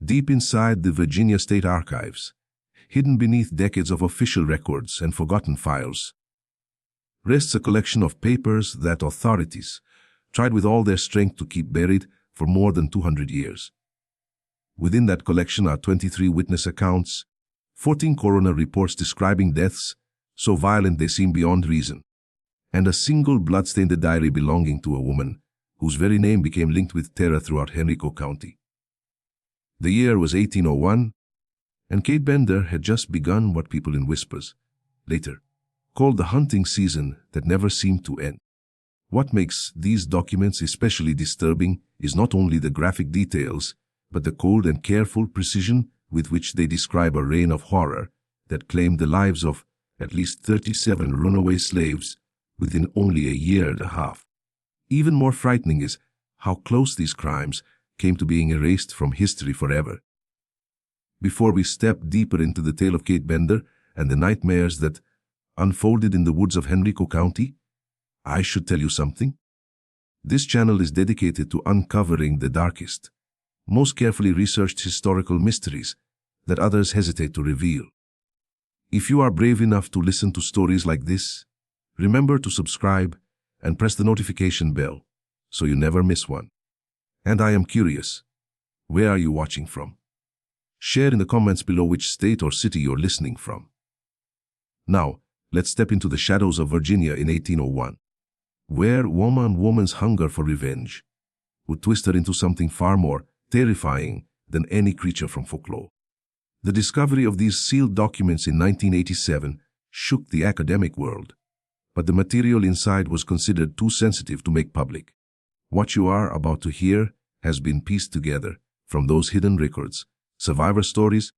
Deep inside the Virginia State Archives, hidden beneath decades of official records and forgotten files, rests a collection of papers that authorities tried with all their strength to keep buried for more than 200 years. Within that collection are 23 witness accounts, 14 coroner reports describing deaths so violent they seem beyond reason, and a single blood-stained diary belonging to a woman whose very name became linked with terror throughout Henrico County. The year was 1801, and Kate Bender had just begun what people in whispers later called the hunting season that never seemed to end. What makes these documents especially disturbing is not only the graphic details, but the cold and careful precision with which they describe a reign of horror that claimed the lives of at least 37 runaway slaves within only a year and a half. Even more frightening is how close these crimes came to being erased from history forever. Before we step deeper into the tale of Kate Bender and the nightmares that unfolded in the woods of Henrico County, I should tell you something. This channel is dedicated to uncovering the darkest, most carefully researched historical mysteries that others hesitate to reveal. If you are brave enough to listen to stories like this, remember to subscribe and press the notification bell so you never miss one. And I am curious, where are you watching from? Share in the comments below which state or city you're listening from. Now, let's step into the shadows of Virginia in 1801, where woman's hunger for revenge would twist her into something far more terrifying than any creature from folklore. The discovery of these sealed documents in 1987 shook the academic world, but the material inside was considered too sensitive to make public. What you are about to hear has been pieced together from those hidden records, survivor stories,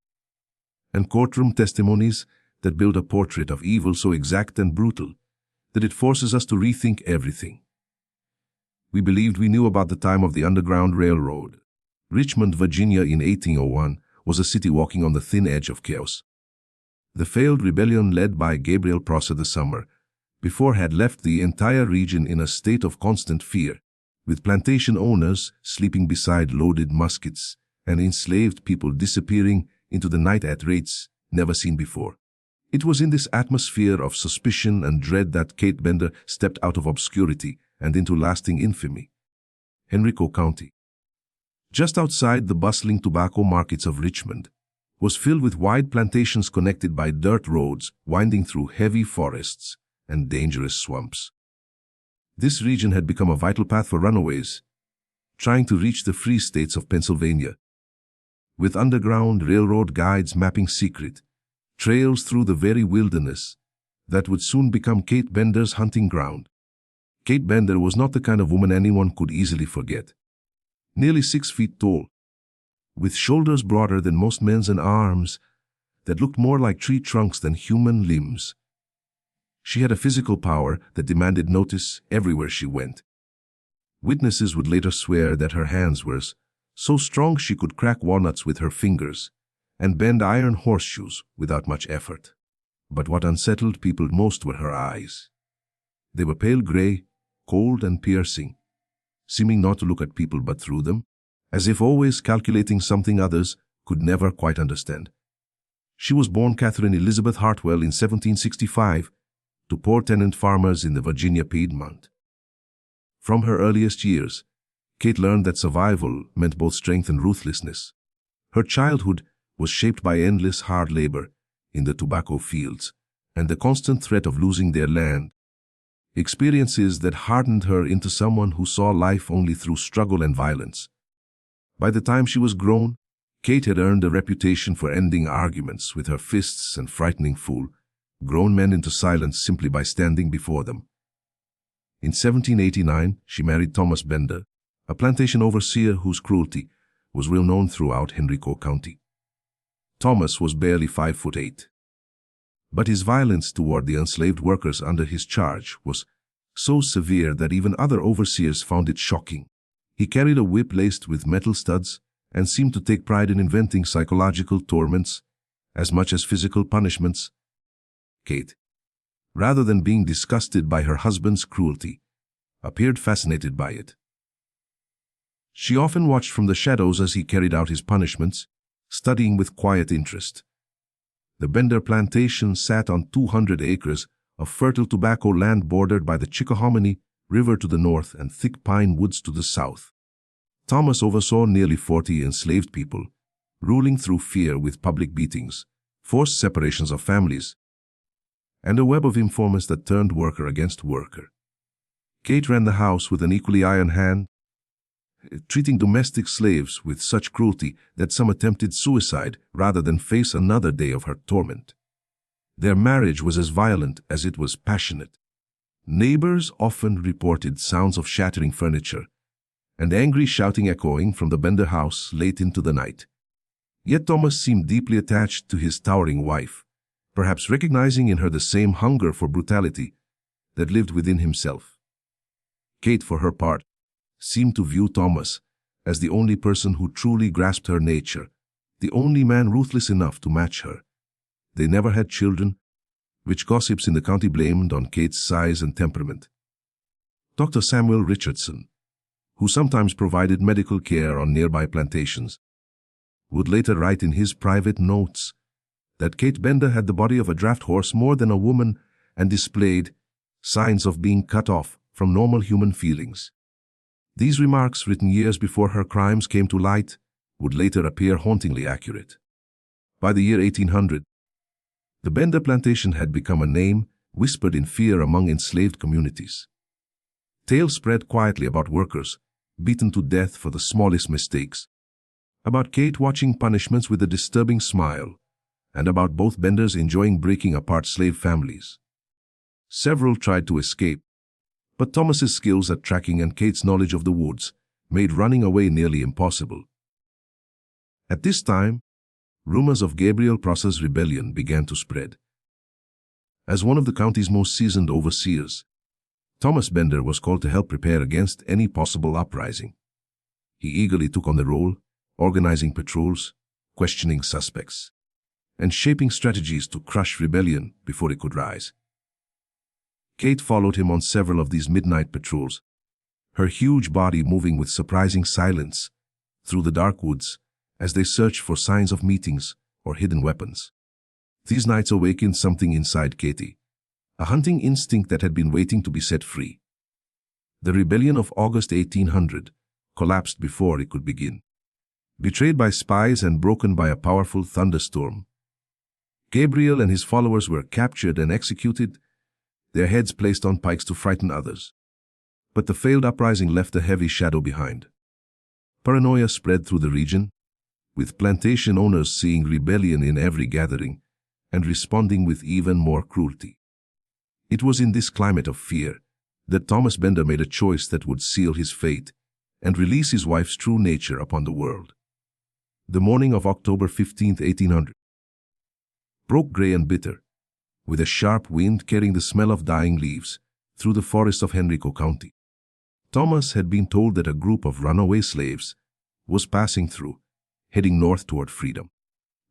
and courtroom testimonies that build a portrait of evil so exact and brutal that it forces us to rethink everything. We believed we knew about the time of the Underground Railroad. Richmond, Virginia in 1801 was a city walking on the thin edge of chaos. The failed rebellion led by Gabriel Prosser the summer before had left the entire region in a state of constant fear, with plantation owners sleeping beside loaded muskets and enslaved people disappearing into the night at rates never seen before. It was in this atmosphere of suspicion and dread that Kate Bender stepped out of obscurity and into lasting infamy. Henrico County, just outside the bustling tobacco markets of Richmond, was filled with wide plantations connected by dirt roads winding through heavy forests and dangerous swamps. This region had become a vital path for runaways, trying to reach the free states of Pennsylvania. With underground railroad guides mapping secret trails through the very wilderness that would soon become Kate Bender's hunting ground. Kate Bender was not the kind of woman anyone could easily forget. Nearly 6 feet tall, with shoulders broader than most men's and arms that looked more like tree trunks than human limbs. She had a physical power that demanded notice everywhere she went. Witnesses would later swear that her hands were so strong she could crack walnuts with her fingers and bend iron horseshoes without much effort. But what unsettled people most were her eyes. They were pale gray, cold and piercing, seeming not to look at people but through them, as if always calculating something others could never quite understand. She was born Catherine Elizabeth Hartwell in 1765 to poor tenant farmers in the Virginia Piedmont. From her earliest years, Kate learned that survival meant both strength and ruthlessness. Her childhood was shaped by endless hard labor in the tobacco fields and the constant threat of losing their land, experiences that hardened her into someone who saw life only through struggle and violence. By the time she was grown, Kate had earned a reputation for ending arguments with her fists and frightening grown men into silence simply by standing before them. In 1789, she married Thomas Bender, a plantation overseer whose cruelty was well known throughout Henrico County. Thomas was barely 5'8", but his violence toward the enslaved workers under his charge was so severe that even other overseers found it shocking. He carried a whip laced with metal studs and seemed to take pride in inventing psychological torments as much as physical punishments. Kate, rather than being disgusted by her husband's cruelty, appeared fascinated by it. She often watched from the shadows as he carried out his punishments, studying with quiet interest. The Bender plantation sat on 200 acres of fertile tobacco land bordered by the Chickahominy River to the north and thick pine woods to the south. Thomas oversaw nearly 40 enslaved people, ruling through fear with public beatings, forced separations of families, and a web of informants that turned worker against worker. Kate ran the house with an equally iron hand, treating domestic slaves with such cruelty that some attempted suicide rather than face another day of her torment. Their marriage was as violent as it was passionate. Neighbors often reported sounds of shattering furniture and angry shouting echoing from the Bender house late into the night. Yet Thomas seemed deeply attached to his towering wife, perhaps recognizing in her the same hunger for brutality that lived within himself. Kate, for her part, seemed to view Thomas as the only person who truly grasped her nature, the only man ruthless enough to match her. They never had children, which gossips in the county blamed on Kate's size and temperament. Dr. Samuel Richardson, who sometimes provided medical care on nearby plantations, would later write in his private notes that Kate Bender had the body of a draft horse more than a woman and displayed signs of being cut off from normal human feelings. These remarks, written years before her crimes came to light, would later appear hauntingly accurate. By the year 1800, the Bender plantation had become a name whispered in fear among enslaved communities. Tales spread quietly about workers beaten to death for the smallest mistakes, about Kate watching punishments with a disturbing smile, and about both Benders enjoying breaking apart slave families. Several tried to escape, but Thomas's skills at tracking and Kate's knowledge of the woods made running away nearly impossible. At this time, rumors of Gabriel Prosser's rebellion began to spread. As one of the county's most seasoned overseers, Thomas Bender was called to help prepare against any possible uprising. He eagerly took on the role, organizing patrols, questioning suspects, and shaping strategies to crush rebellion before it could rise. Kate followed him on several of these midnight patrols, her huge body moving with surprising silence through the dark woods as they searched for signs of meetings or hidden weapons. These nights awakened something inside Katie, a hunting instinct that had been waiting to be set free. The rebellion of August 1800 collapsed before it could begin. Betrayed by spies and broken by a powerful thunderstorm, Gabriel and his followers were captured and executed, their heads placed on pikes to frighten others. But the failed uprising left a heavy shadow behind. Paranoia spread through the region, with plantation owners seeing rebellion in every gathering and responding with even more cruelty. It was in this climate of fear that Thomas Bender made a choice that would seal his fate and release his wife's true nature upon the world. The morning of October 15, 1800, broke gray and bitter, with a sharp wind carrying the smell of dying leaves through the forests of Henrico County. Thomas had been told that a group of runaway slaves was passing through, heading north toward freedom.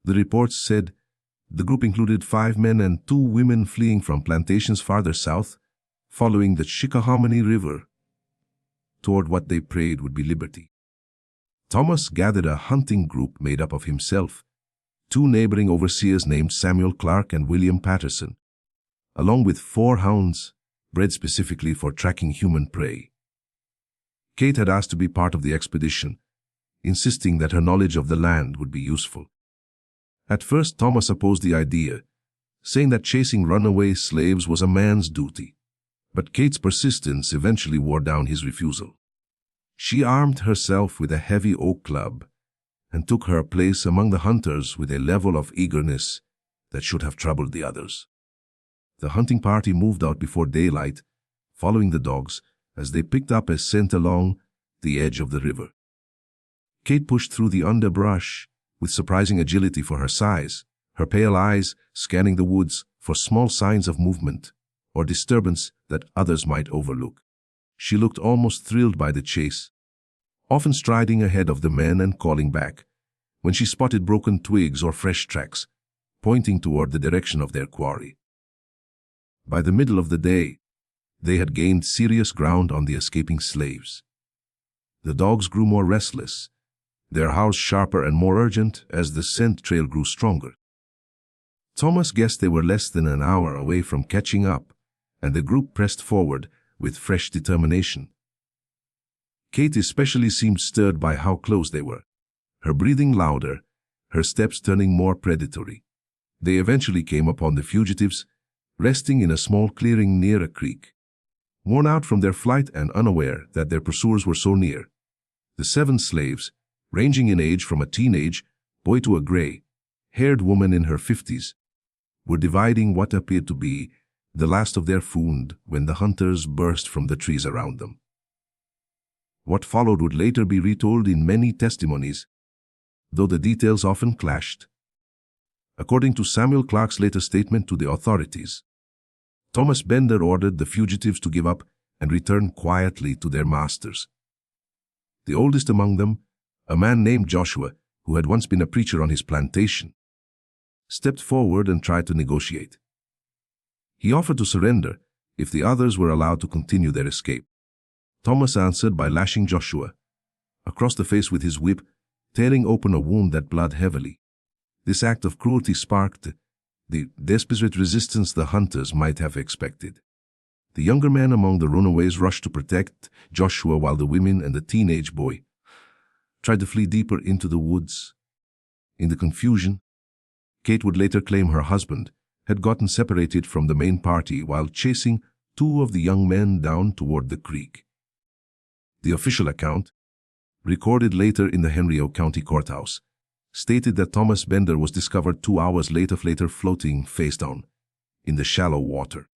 The reports said the group included 5 men and 2 women fleeing from plantations farther south, following the Chickahominy River toward what they prayed would be liberty. Thomas gathered a hunting group made up of himself, 2 neighboring overseers named Samuel Clark and William Patterson, along with 4 hounds bred specifically for tracking human prey. Kate had asked to be part of the expedition, insisting that her knowledge of the land would be useful. At first, Thomas opposed the idea, saying that chasing runaway slaves was a man's duty. But Kate's persistence eventually wore down his refusal. She armed herself with a heavy oak club and took her place among the hunters with a level of eagerness that should have troubled the others. The hunting party moved out before daylight, following the dogs as they picked up a scent along the edge of the river. Kate pushed through the underbrush with surprising agility for her size, her pale eyes scanning the woods for small signs of movement or disturbance that others might overlook. She looked almost thrilled by the chase, often striding ahead of the men and calling back when she spotted broken twigs or fresh tracks, pointing toward the direction of their quarry. By the middle of the day, they had gained serious ground on the escaping slaves. The dogs grew more restless, their howls sharper and more urgent as the scent trail grew stronger. Thomas guessed they were less than an hour away from catching up, and the group pressed forward with fresh determination. Kate especially seemed stirred by how close they were, her breathing louder, her steps turning more predatory. They eventually came upon the fugitives, resting in a small clearing near a creek. Worn out from their flight and unaware that their pursuers were so near, the 7 slaves, ranging in age from a teenage boy to a gray-haired woman in her 50s, were dividing what appeared to be the last of their food when the hunters burst from the trees around them. What followed would later be retold in many testimonies, though the details often clashed. According to Samuel Clark's later statement to the authorities, Thomas Bender ordered the fugitives to give up and return quietly to their masters. The oldest among them, a man named Joshua, who had once been a preacher on his plantation, stepped forward and tried to negotiate. He offered to surrender if the others were allowed to continue their escape. Thomas answered by lashing Joshua across the face with his whip, tearing open a wound that bled heavily. This act of cruelty sparked the desperate resistance the hunters might have expected. The younger men among the runaways rushed to protect Joshua while the women and the teenage boy tried to flee deeper into the woods. In the confusion, Kate would later claim her husband had gotten separated from the main party while chasing 2 of the young men down toward the creek. The official account, recorded later in the Henry County Courthouse, stated that Thomas Bender was discovered 2 hours later floating face down in the shallow water,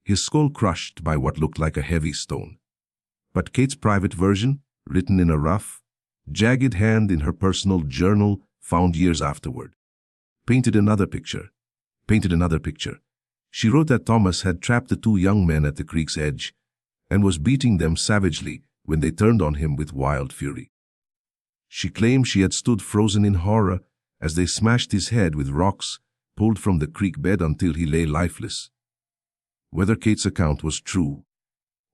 his skull crushed by what looked like a heavy stone. But Kate's private version, written in a rough, jagged hand in her personal journal found years afterward, painted another picture. She wrote that Thomas had trapped the 2 young men at the creek's edge and was beating them savagely when they turned on him with wild fury. She claimed she had stood frozen in horror as they smashed his head with rocks pulled from the creek bed until he lay lifeless. Whether Kate's account was true,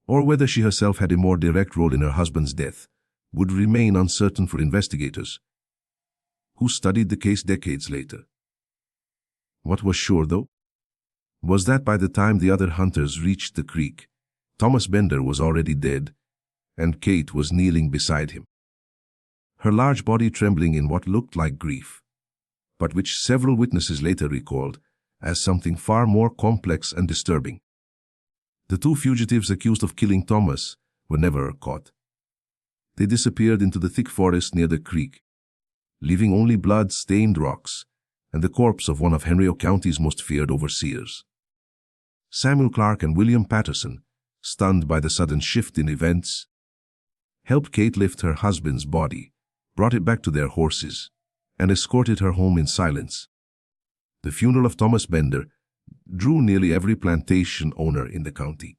or whether she herself had a more direct role in her husband's death, would remain uncertain for investigators who studied the case decades later. What was sure, though, was that by the time the other hunters reached the creek, Thomas Bender was already dead, and Kate was kneeling beside him, her large body trembling in what looked like grief, but which several witnesses later recalled as something far more complex and disturbing. The 2 fugitives accused of killing Thomas were never caught. They disappeared into the thick forest near the creek, leaving only blood-stained rocks and the corpse of one of Henry County's most feared overseers. Samuel Clark and William Patterson, stunned by the sudden shift in events, helped Kate lift her husband's body, brought it back to their horses, and escorted her home in silence. The funeral of Thomas Bender drew nearly every plantation owner in the county.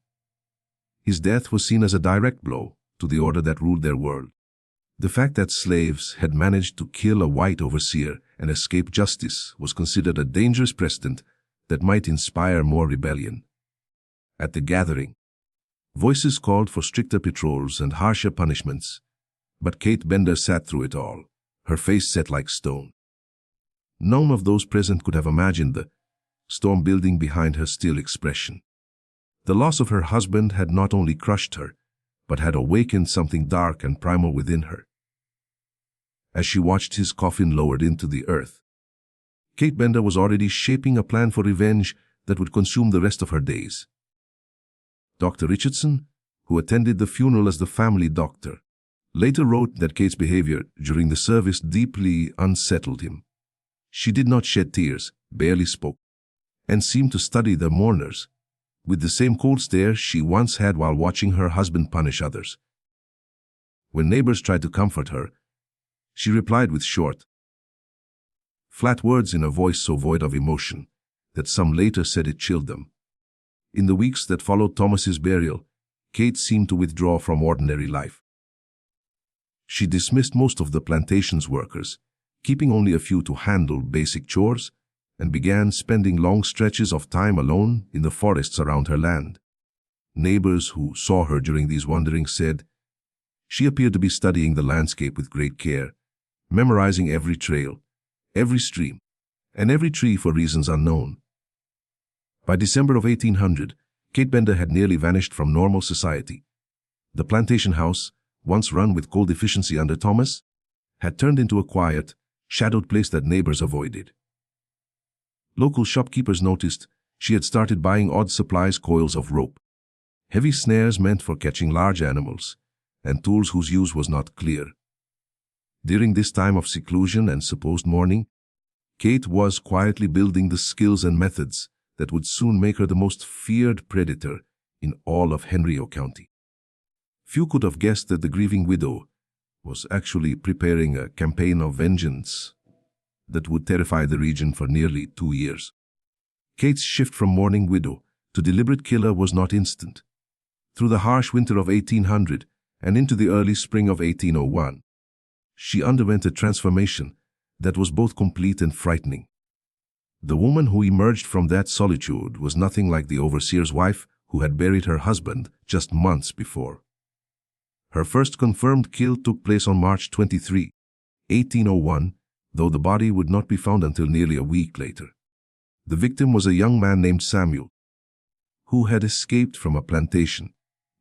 His death was seen as a direct blow to the order that ruled their world. The fact that slaves had managed to kill a white overseer and escape justice was considered a dangerous precedent that might inspire more rebellion. At the gathering, voices called for stricter patrols and harsher punishments, but Kate Bender sat through it all, her face set like stone. None of those present could have imagined the storm building behind her still expression. The loss of her husband had not only crushed her, but had awakened something dark and primal within her. As she watched his coffin lowered into the earth, Kate Bender was already shaping a plan for revenge that would consume the rest of her days. Dr. Richardson, who attended the funeral as the family doctor, later wrote that Kate's behavior during the service deeply unsettled him. She did not shed tears, barely spoke, and seemed to study the mourners with the same cold stare she once had while watching her husband punish others. When neighbors tried to comfort her, she replied with short, flat words in a voice so void of emotion that some later said it chilled them. In the weeks that followed Thomas's burial, Kate seemed to withdraw from ordinary life. She dismissed most of the plantation's workers, keeping only a few to handle basic chores, and began spending long stretches of time alone in the forests around her land. Neighbors who saw her during these wanderings said She appeared to be studying the landscape with great care, memorizing every trail, every stream, and every tree for reasons unknown. By December of 1800, Kate Bender had nearly vanished from normal society. The plantation house, once run with coal deficiency under Thomas, had turned into a quiet, shadowed place that neighbors avoided. Local shopkeepers noticed she had started buying odd supplies, coils of rope, heavy snares meant for catching large animals, and tools whose use was not clear. During this time of seclusion and supposed mourning, Kate was quietly building the skills and methods that would soon make her the most feared predator in all of Henry County. Few could have guessed that the grieving widow was actually preparing a campaign of vengeance that would terrify the region for nearly 2 years. Kate's shift from mourning widow to deliberate killer was not instant. Through the harsh winter of 1800 and into the early spring of 1801, she underwent a transformation that was both complete and frightening. The woman who emerged from that solitude was nothing like the overseer's wife who had buried her husband just months before. Her first confirmed kill took place on March 23, 1801, though the body would not be found until nearly a week later. The victim was a young man named Samuel, who had escaped from a plantation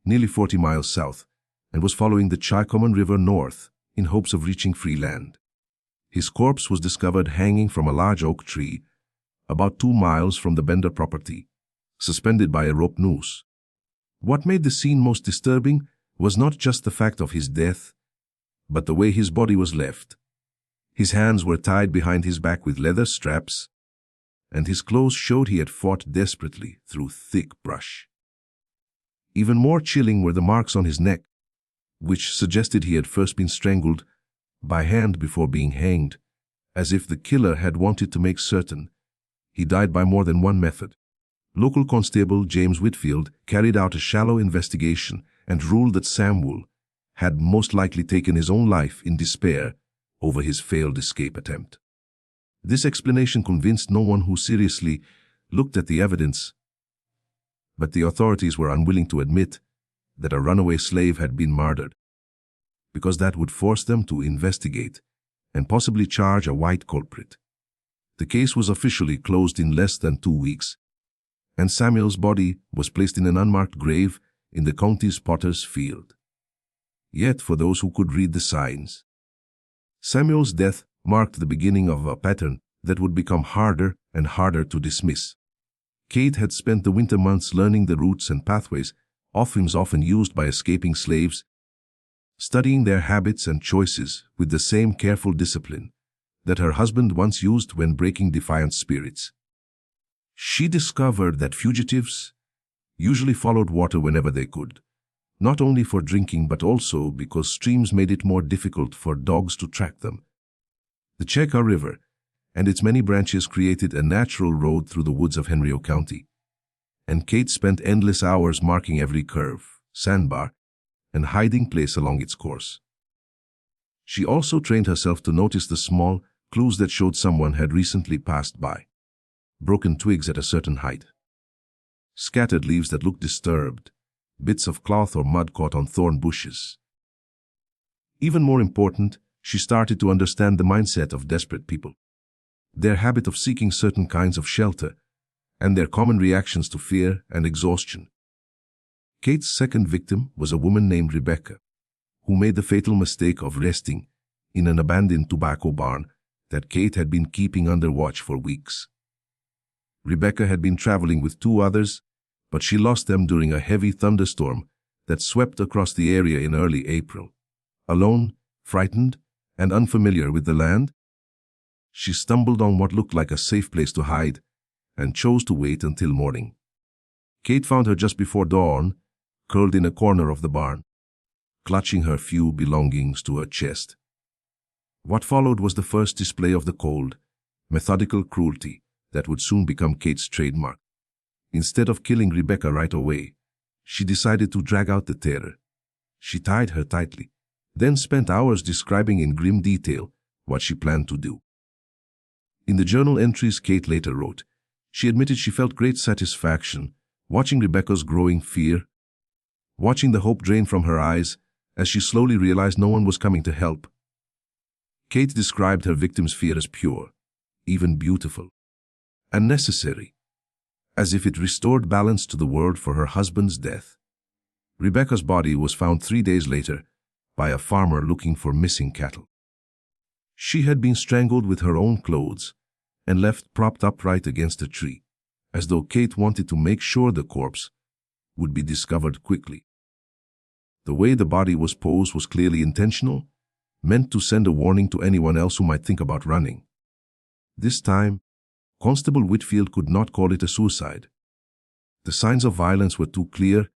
nearly 40 miles south and was following the Chicoman River north in hopes of reaching free land. His corpse was discovered hanging from a large oak tree about 2 miles from the Bender property, suspended by a rope noose. What made the scene most disturbing was not just the fact of his death, but the way his body was left. His hands were tied behind his back with leather straps, and his clothes showed he had fought desperately through thick brush. Even more chilling were the marks on his neck, which suggested he had first been strangled by hand before being hanged, as if the killer had wanted to make certain he died by more than one method. Local constable James Whitfield carried out a shallow investigation and ruled that Samuel had most likely taken his own life in despair over his failed escape attempt. This explanation convinced no one who seriously looked at the evidence, but the authorities were unwilling to admit that a runaway slave had been murdered, because that would force them to investigate and possibly charge a white culprit. The case was officially closed in less than 2 weeks, and Samuel's body was placed in an unmarked grave in the county's Potter's Field. Yet, for those who could read the signs, Samuel's death marked the beginning of a pattern that would become harder and harder to dismiss. Kate had spent the winter months learning the routes and pathways often used by escaping slaves, studying their habits and choices with the same careful discipline that her husband once used when breaking defiant spirits. She discovered that fugitives usually followed water whenever they could, not only for drinking but also because streams made it more difficult for dogs to track them. The Cheka River and its many branches created a natural road through the woods of Henry County, and Kate spent endless hours marking every curve, sandbar, and hiding place along its course. She also trained herself to notice the small clues that showed someone had recently passed by. Broken twigs at a certain height, scattered leaves that looked disturbed, bits of cloth or mud caught on thorn bushes. Even more important, she started to understand the mindset of desperate people, their habit of seeking certain kinds of shelter, and their common reactions to fear and exhaustion. Kate's second victim was a woman named Rebecca, who made the fatal mistake of resting in an abandoned tobacco barn that Kate had been keeping under watch for weeks. Rebecca had been traveling with 2 others, but she lost them during a heavy thunderstorm that swept across the area in early April. Alone, frightened, and unfamiliar with the land, she stumbled on what looked like a safe place to hide and chose to wait until morning. Kate found her just before dawn, curled in a corner of the barn, clutching her few belongings to her chest. What followed was the first display of the cold, methodical cruelty that would soon become Kate's trademark. Instead of killing Rebecca right away, she decided to drag out the terror. She tied her tightly, then spent hours describing in grim detail what she planned to do. In the journal entries Kate later wrote, she admitted she felt great satisfaction watching Rebecca's growing fear, watching the hope drain from her eyes as she slowly realized no one was coming to help. Kate described her victim's fear as pure, even beautiful, and necessary, as if it restored balance to the world for her husband's death. Rebecca's body was found 3 days later by a farmer looking for missing cattle. She had been strangled with her own clothes and left propped upright against a tree, as though Kate wanted to make sure the corpse would be discovered quickly. The way the body was posed was clearly intentional, meant to send a warning to anyone else who might think about running. This time, Constable Whitfield could not call it a suicide. The signs of violence were too clear,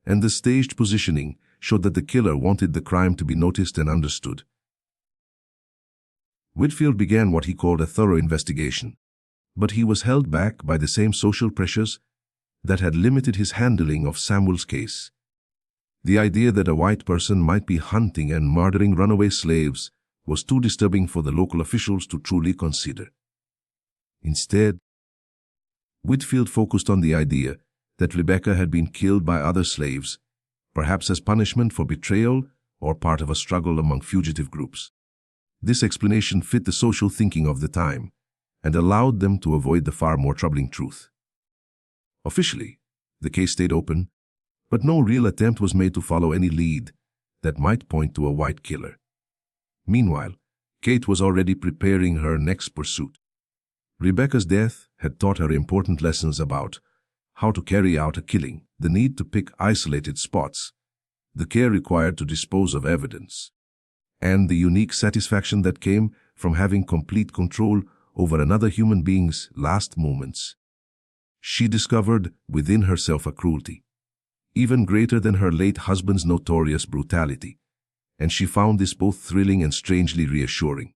and the staged positioning showed that the killer wanted the crime to be noticed and understood. Whitfield began what he called a thorough investigation, but he was held back by the same social pressures that had limited his handling of Samuel's case. The idea that a white person might be hunting and murdering runaway slaves was too disturbing for the local officials to truly consider. Instead, Whitfield focused on the idea that Rebecca had been killed by other slaves, perhaps as punishment for betrayal or part of a struggle among fugitive groups. This explanation fit the social thinking of the time and allowed them to avoid the far more troubling truth. Officially, the case stayed open, but no real attempt was made to follow any lead that might point to a white killer. Meanwhile, Kate was already preparing her next pursuit. Rebecca's death had taught her important lessons about how to carry out a killing, the need to pick isolated spots, the care required to dispose of evidence, and the unique satisfaction that came from having complete control over another human being's last moments. She discovered within herself a cruelty, even greater than her late husband's notorious brutality, and she found this both thrilling and strangely reassuring.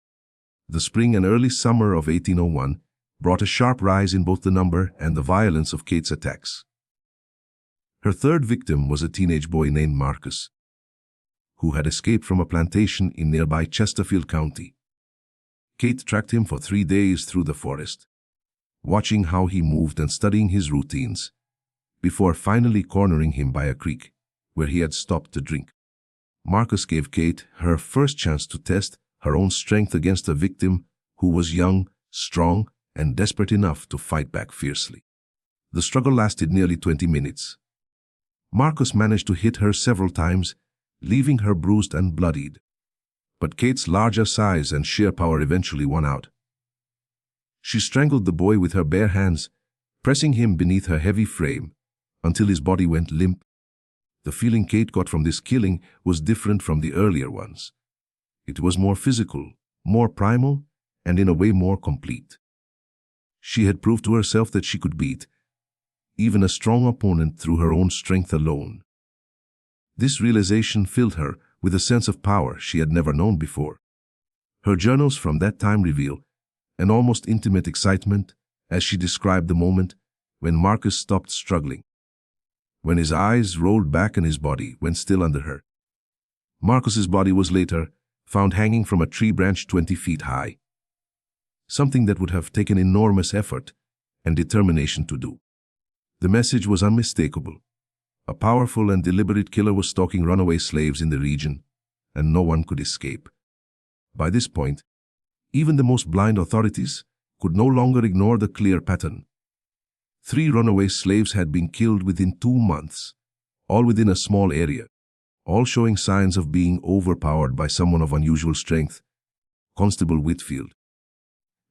The spring and early summer of 1801 brought a sharp rise in both the number and the violence of Kate's attacks. Her third victim was a teenage boy named Marcus, who had escaped from a plantation in nearby Chesterfield County. Kate tracked him for 3 days through the forest, watching how he moved and studying his routines, before finally cornering him by a creek, where he had stopped to drink. Marcus gave Kate her first chance to test her own strength against a victim who was young, strong, and desperate enough to fight back fiercely. The struggle lasted nearly 20 minutes. Marcus managed to hit her several times, leaving her bruised and bloodied. But Kate's larger size and sheer power eventually won out. She strangled the boy with her bare hands, pressing him beneath her heavy frame until his body went limp. The feeling Kate got from this killing was different from the earlier ones. It was more physical, more primal, and in a way more complete. She had proved to herself that she could beat even a strong opponent through her own strength alone. This realization filled her with a sense of power she had never known before. Her journals from that time reveal an almost intimate excitement as she described the moment when Marcus stopped struggling, when his eyes rolled back and his body went still under her. Marcus's body was later found hanging from a tree branch 20 feet high, something that would have taken enormous effort and determination to do. The message was unmistakable. A powerful and deliberate killer was stalking runaway slaves in the region, and no one could escape. By this point, even the most blind authorities could no longer ignore the clear pattern. 3 runaway slaves had been killed within 2 months, all within a small area, all showing signs of being overpowered by someone of unusual strength, Constable Whitfield.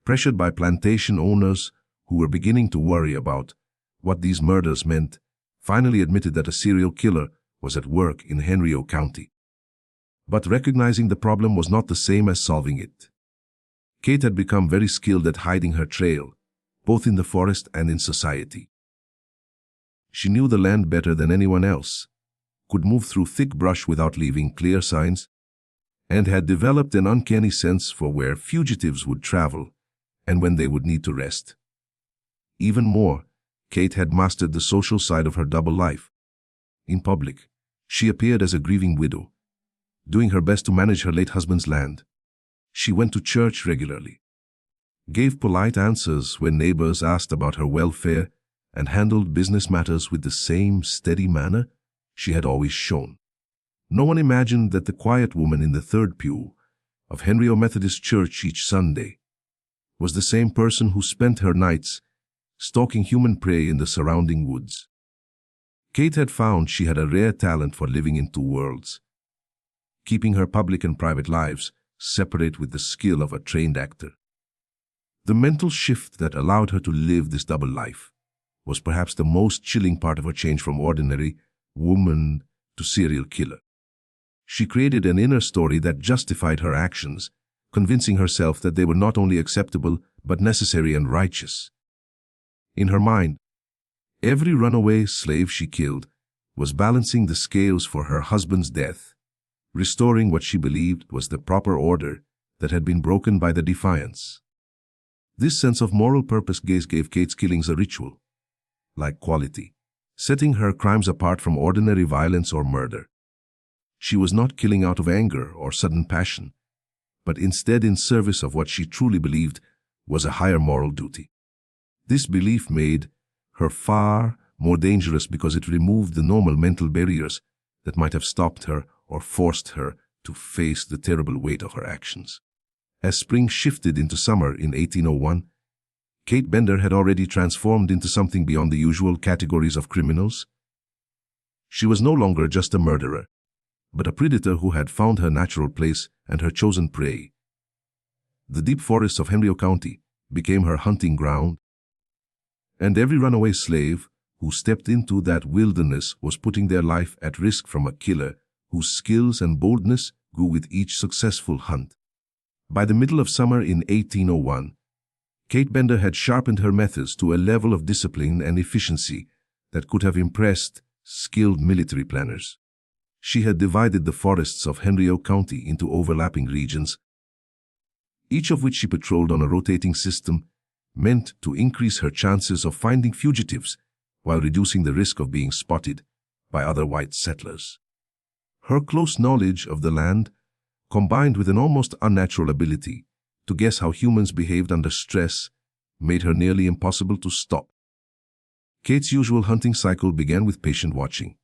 Pressured by plantation owners who were beginning to worry about what these murders meant, finally admitted that a serial killer was at work in Henry County. But recognizing the problem was not the same as solving it. Kate had become very skilled at hiding her trail, both in the forest and in society. She knew the land better than anyone else, could move through thick brush without leaving clear signs, and had developed an uncanny sense for where fugitives would travel and when they would need to rest. Even more, Kate had mastered the social side of her double life. In public, she appeared as a grieving widow, doing her best to manage her late husband's land. She went to church regularly, gave polite answers when neighbors asked about her welfare, and handled business matters with the same steady manner she had always shown. No one imagined that the quiet woman in the third pew of Henry Methodist Church each Sunday was the same person who spent her nights stalking human prey in the surrounding woods. Kate had found she had a rare talent for living in two worlds, keeping her public and private lives separate with the skill of a trained actor. The mental shift that allowed her to live this double life was perhaps the most chilling part of her change from ordinary woman to serial killer. She created an inner story that justified her actions, convincing herself that they were not only acceptable but necessary and righteous. In her mind, every runaway slave she killed was balancing the scales for her husband's death, restoring what she believed was the proper order that had been broken by the defiance. This sense of moral purpose gave Kate's killings a ritual, like quality, setting her crimes apart from ordinary violence or murder. She was not killing out of anger or sudden passion, but instead in service of what she truly believed was a higher moral duty. This belief made her far more dangerous because it removed the normal mental barriers that might have stopped her or forced her to face the terrible weight of her actions. As spring shifted into summer in 1801, Kate Bender had already transformed into something beyond the usual categories of criminals. She was no longer just a murderer, but a predator who had found her natural place and her chosen prey. The deep forests of Henry County became her hunting ground, and every runaway slave who stepped into that wilderness was putting their life at risk from a killer whose skills and boldness grew with each successful hunt. By the middle of summer in 1801, Kate Bender had sharpened her methods to a level of discipline and efficiency that could have impressed skilled military planners. She had divided the forests of Henry County into overlapping regions, each of which she patrolled on a rotating system meant to increase her chances of finding fugitives while reducing the risk of being spotted by other white settlers. Her close knowledge of the land, combined with an almost unnatural ability to guess how humans behaved under stress, made her nearly impossible to stop. Kate's usual hunting cycle began with patient watching.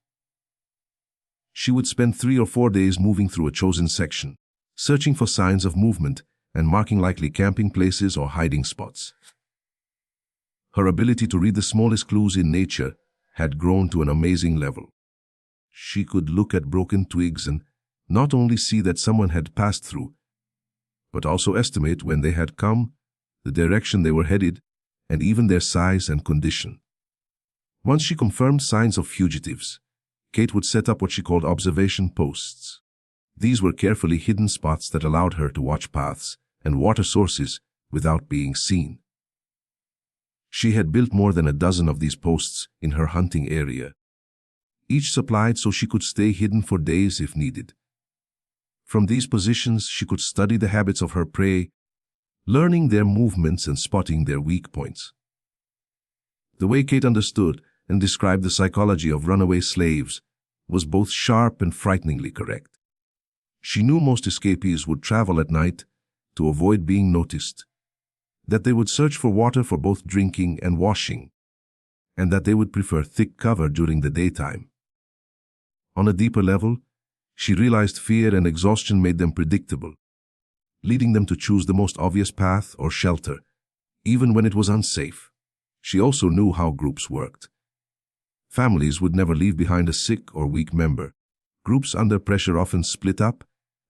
She would spend 3 or 4 days moving through a chosen section, searching for signs of movement and marking likely camping places or hiding spots. Her ability to read the smallest clues in nature had grown to an amazing level. She could look at broken twigs and not only see that someone had passed through, but also estimate when they had come, the direction they were headed, and even their size and condition. Once she confirmed signs of fugitives, Kate would set up what she called observation posts. These were carefully hidden spots that allowed her to watch paths and water sources without being seen. She had built more than a dozen of these posts in her hunting area, each supplied so she could stay hidden for days if needed. From these positions, she could study the habits of her prey, learning their movements and spotting their weak points. The way Kate understood and described the psychology of runaway slaves was both sharp and frighteningly correct. She knew most escapees would travel at night to avoid being noticed, that they would search for water for both drinking and washing, and that they would prefer thick cover during the daytime. On a deeper level, she realized fear and exhaustion made them predictable, leading them to choose the most obvious path or shelter, even when it was unsafe. She also knew how groups worked. Families would never leave behind a sick or weak member. Groups under pressure often split up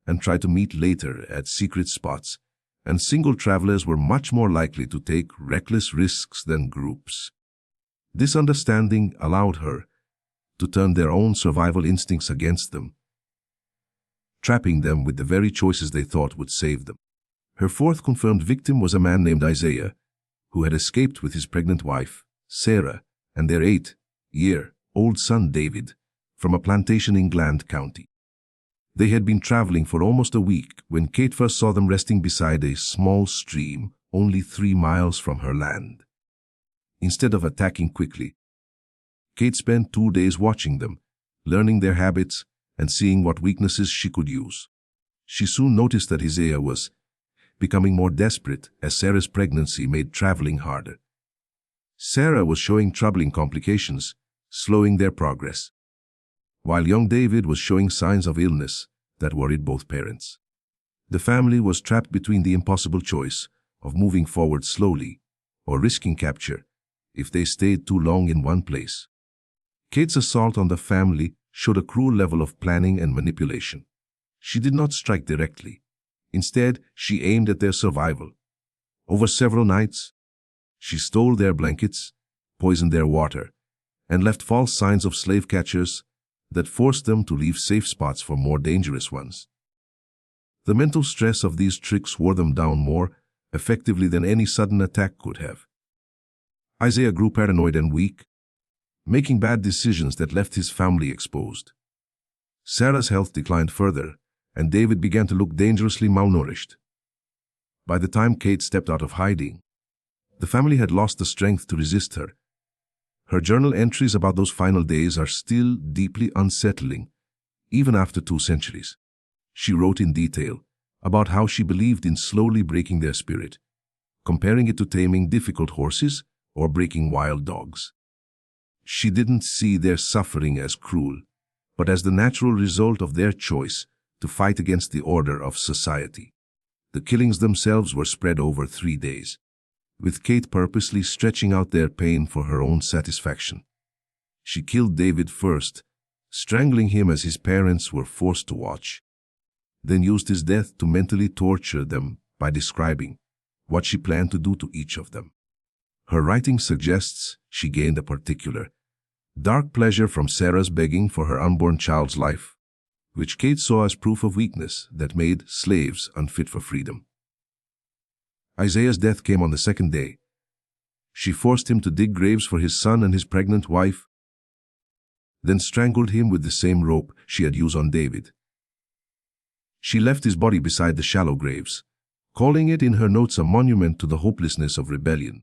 and try to meet later at secret spots, and single travelers were much more likely to take reckless risks than groups. This understanding allowed her to turn their own survival instincts against them, trapping them with the very choices they thought would save them. Her fourth confirmed victim was a man named Isaiah, who had escaped with his pregnant wife, Sarah, and their 8-year-old son David from a plantation in Gland County. They had been traveling for almost a week when Kate first saw them resting beside a small stream only 3 miles from her land. Instead of attacking quickly, Kate spent 2 days watching them, learning their habits and seeing what weaknesses she could use. She soon noticed that Isaiah was becoming more desperate as Sarah's pregnancy made traveling harder. Sarah was showing troubling complications, slowing their progress. while young David was showing signs of illness that worried both parents. The family was trapped between the impossible choice of moving forward slowly or risking capture if they stayed too long in one place. Kate's assault on the family showed a cruel level of planning and manipulation. She did not strike directly. Instead, she aimed at their survival. Over several nights, she stole their blankets, poisoned their water, and left false signs of slave catchers that forced them to leave safe spots for more dangerous ones. The mental stress of these tricks wore them down more effectively than any sudden attack could have. Isaiah grew paranoid and weak, making bad decisions that left his family exposed. Sarah's health declined further, and David began to look dangerously malnourished. By the time Kate stepped out of hiding, the family had lost the strength to resist her. Her journal entries about those final days are still deeply unsettling, even after 2 centuries. She wrote in detail about how she believed in slowly breaking their spirit, comparing it to taming difficult horses or breaking wild dogs. She didn't see their suffering as cruel, but as the natural result of their choice to fight against the order of society. The killings themselves were spread over 3 days, with Kate purposely stretching out their pain for her own satisfaction. She killed David first, strangling him as his parents were forced to watch, then used his death to mentally torture them by describing what she planned to do to each of them. Her writing suggests she gained a particular, dark pleasure from Sarah's begging for her unborn child's life, which Kate saw as proof of weakness that made slaves unfit for freedom. Isaiah's death came on the 2nd day. She forced him to dig graves for his son and his pregnant wife, then strangled him with the same rope she had used on David. She left his body beside the shallow graves, calling it in her notes a monument to the hopelessness of rebellion.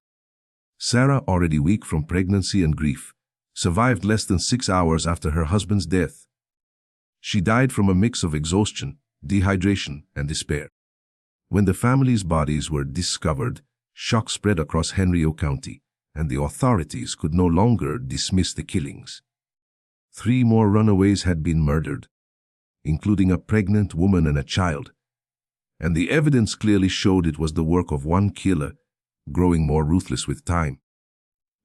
Sarah, already weak from pregnancy and grief, survived less than 6 hours after her husband's death. She died from a mix of exhaustion, dehydration, and despair. When the family's bodies were discovered, shock spread across Henry County, and the authorities could no longer dismiss the killings. 3 more runaways had been murdered, including a pregnant woman and a child, and the evidence clearly showed it was the work of one killer, growing more ruthless with time.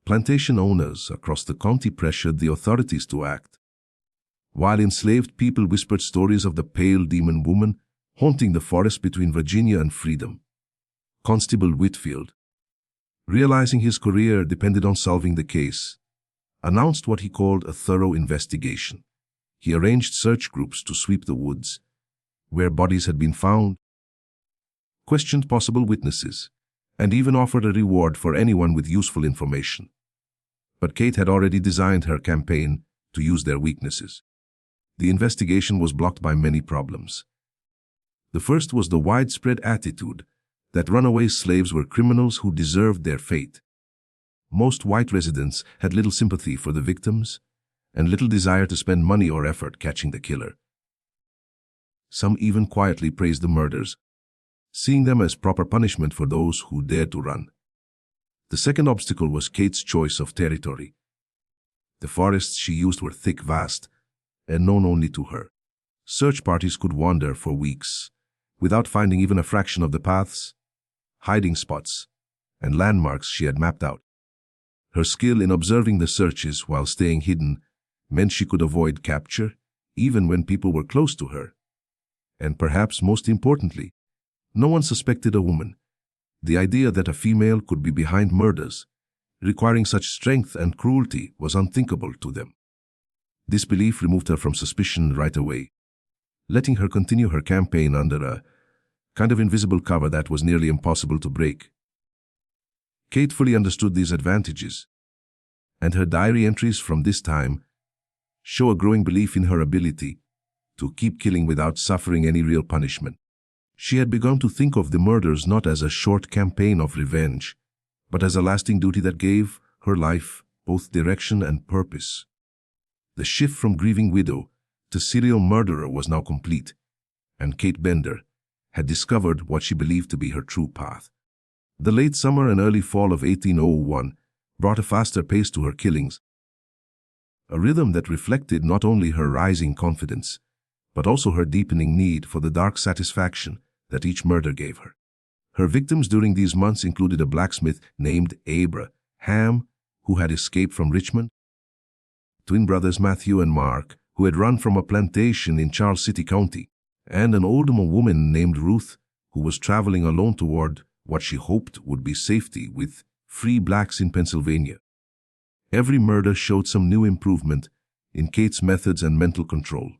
Plantation owners across the county pressured the authorities to act, while enslaved people whispered stories of the pale demon woman haunting the forest between Virginia and freedom. Constable Whitfield, realizing his career depended on solving the case, announced what he called a thorough investigation. He arranged search groups to sweep the woods where bodies had been found, questioned possible witnesses, and even offered a reward for anyone with useful information. But Kate had already designed her campaign to use their weaknesses. The investigation was blocked by many problems. The first was the widespread attitude that runaway slaves were criminals who deserved their fate. Most white residents had little sympathy for the victims and little desire to spend money or effort catching the killer. Some even quietly praised the murders, seeing them as proper punishment for those who dared to run. The second obstacle was Kate's choice of territory. The forests she used were thick, vast, and known only to her. Search parties could wander for weeks without finding even a fraction of the paths, hiding spots, and landmarks she had mapped out. Her skill in observing the searches while staying hidden meant she could avoid capture even when people were close to her. And perhaps most importantly, no one suspected a woman. The idea that a female could be behind murders, requiring such strength and cruelty, was unthinkable to them. This belief removed her from suspicion right away, letting her continue her campaign under a kind of invisible cover that was nearly impossible to break. Kate fully understood these advantages, and her diary entries from this time show a growing belief in her ability to keep killing without suffering any real punishment. She had begun to think of the murders not as a short campaign of revenge, but as a lasting duty that gave her life both direction and purpose. The shift from grieving widow to serial murderer was now complete, and Kate Bender had discovered what she believed to be her true path. The late summer and early fall of 1801 brought a faster pace to her killings. a rhythm that reflected not only her rising confidence, but also her deepening need for the dark satisfaction that each murder gave her. Her victims during these months included a blacksmith named Abraham, who had escaped from Richmond, twin brothers Matthew and Mark, who had run from a plantation in Charles City County, and an older woman named Ruth, who was traveling alone toward what she hoped would be safety with free blacks in Pennsylvania. Every murder showed some new improvement in Kate's methods and mental control.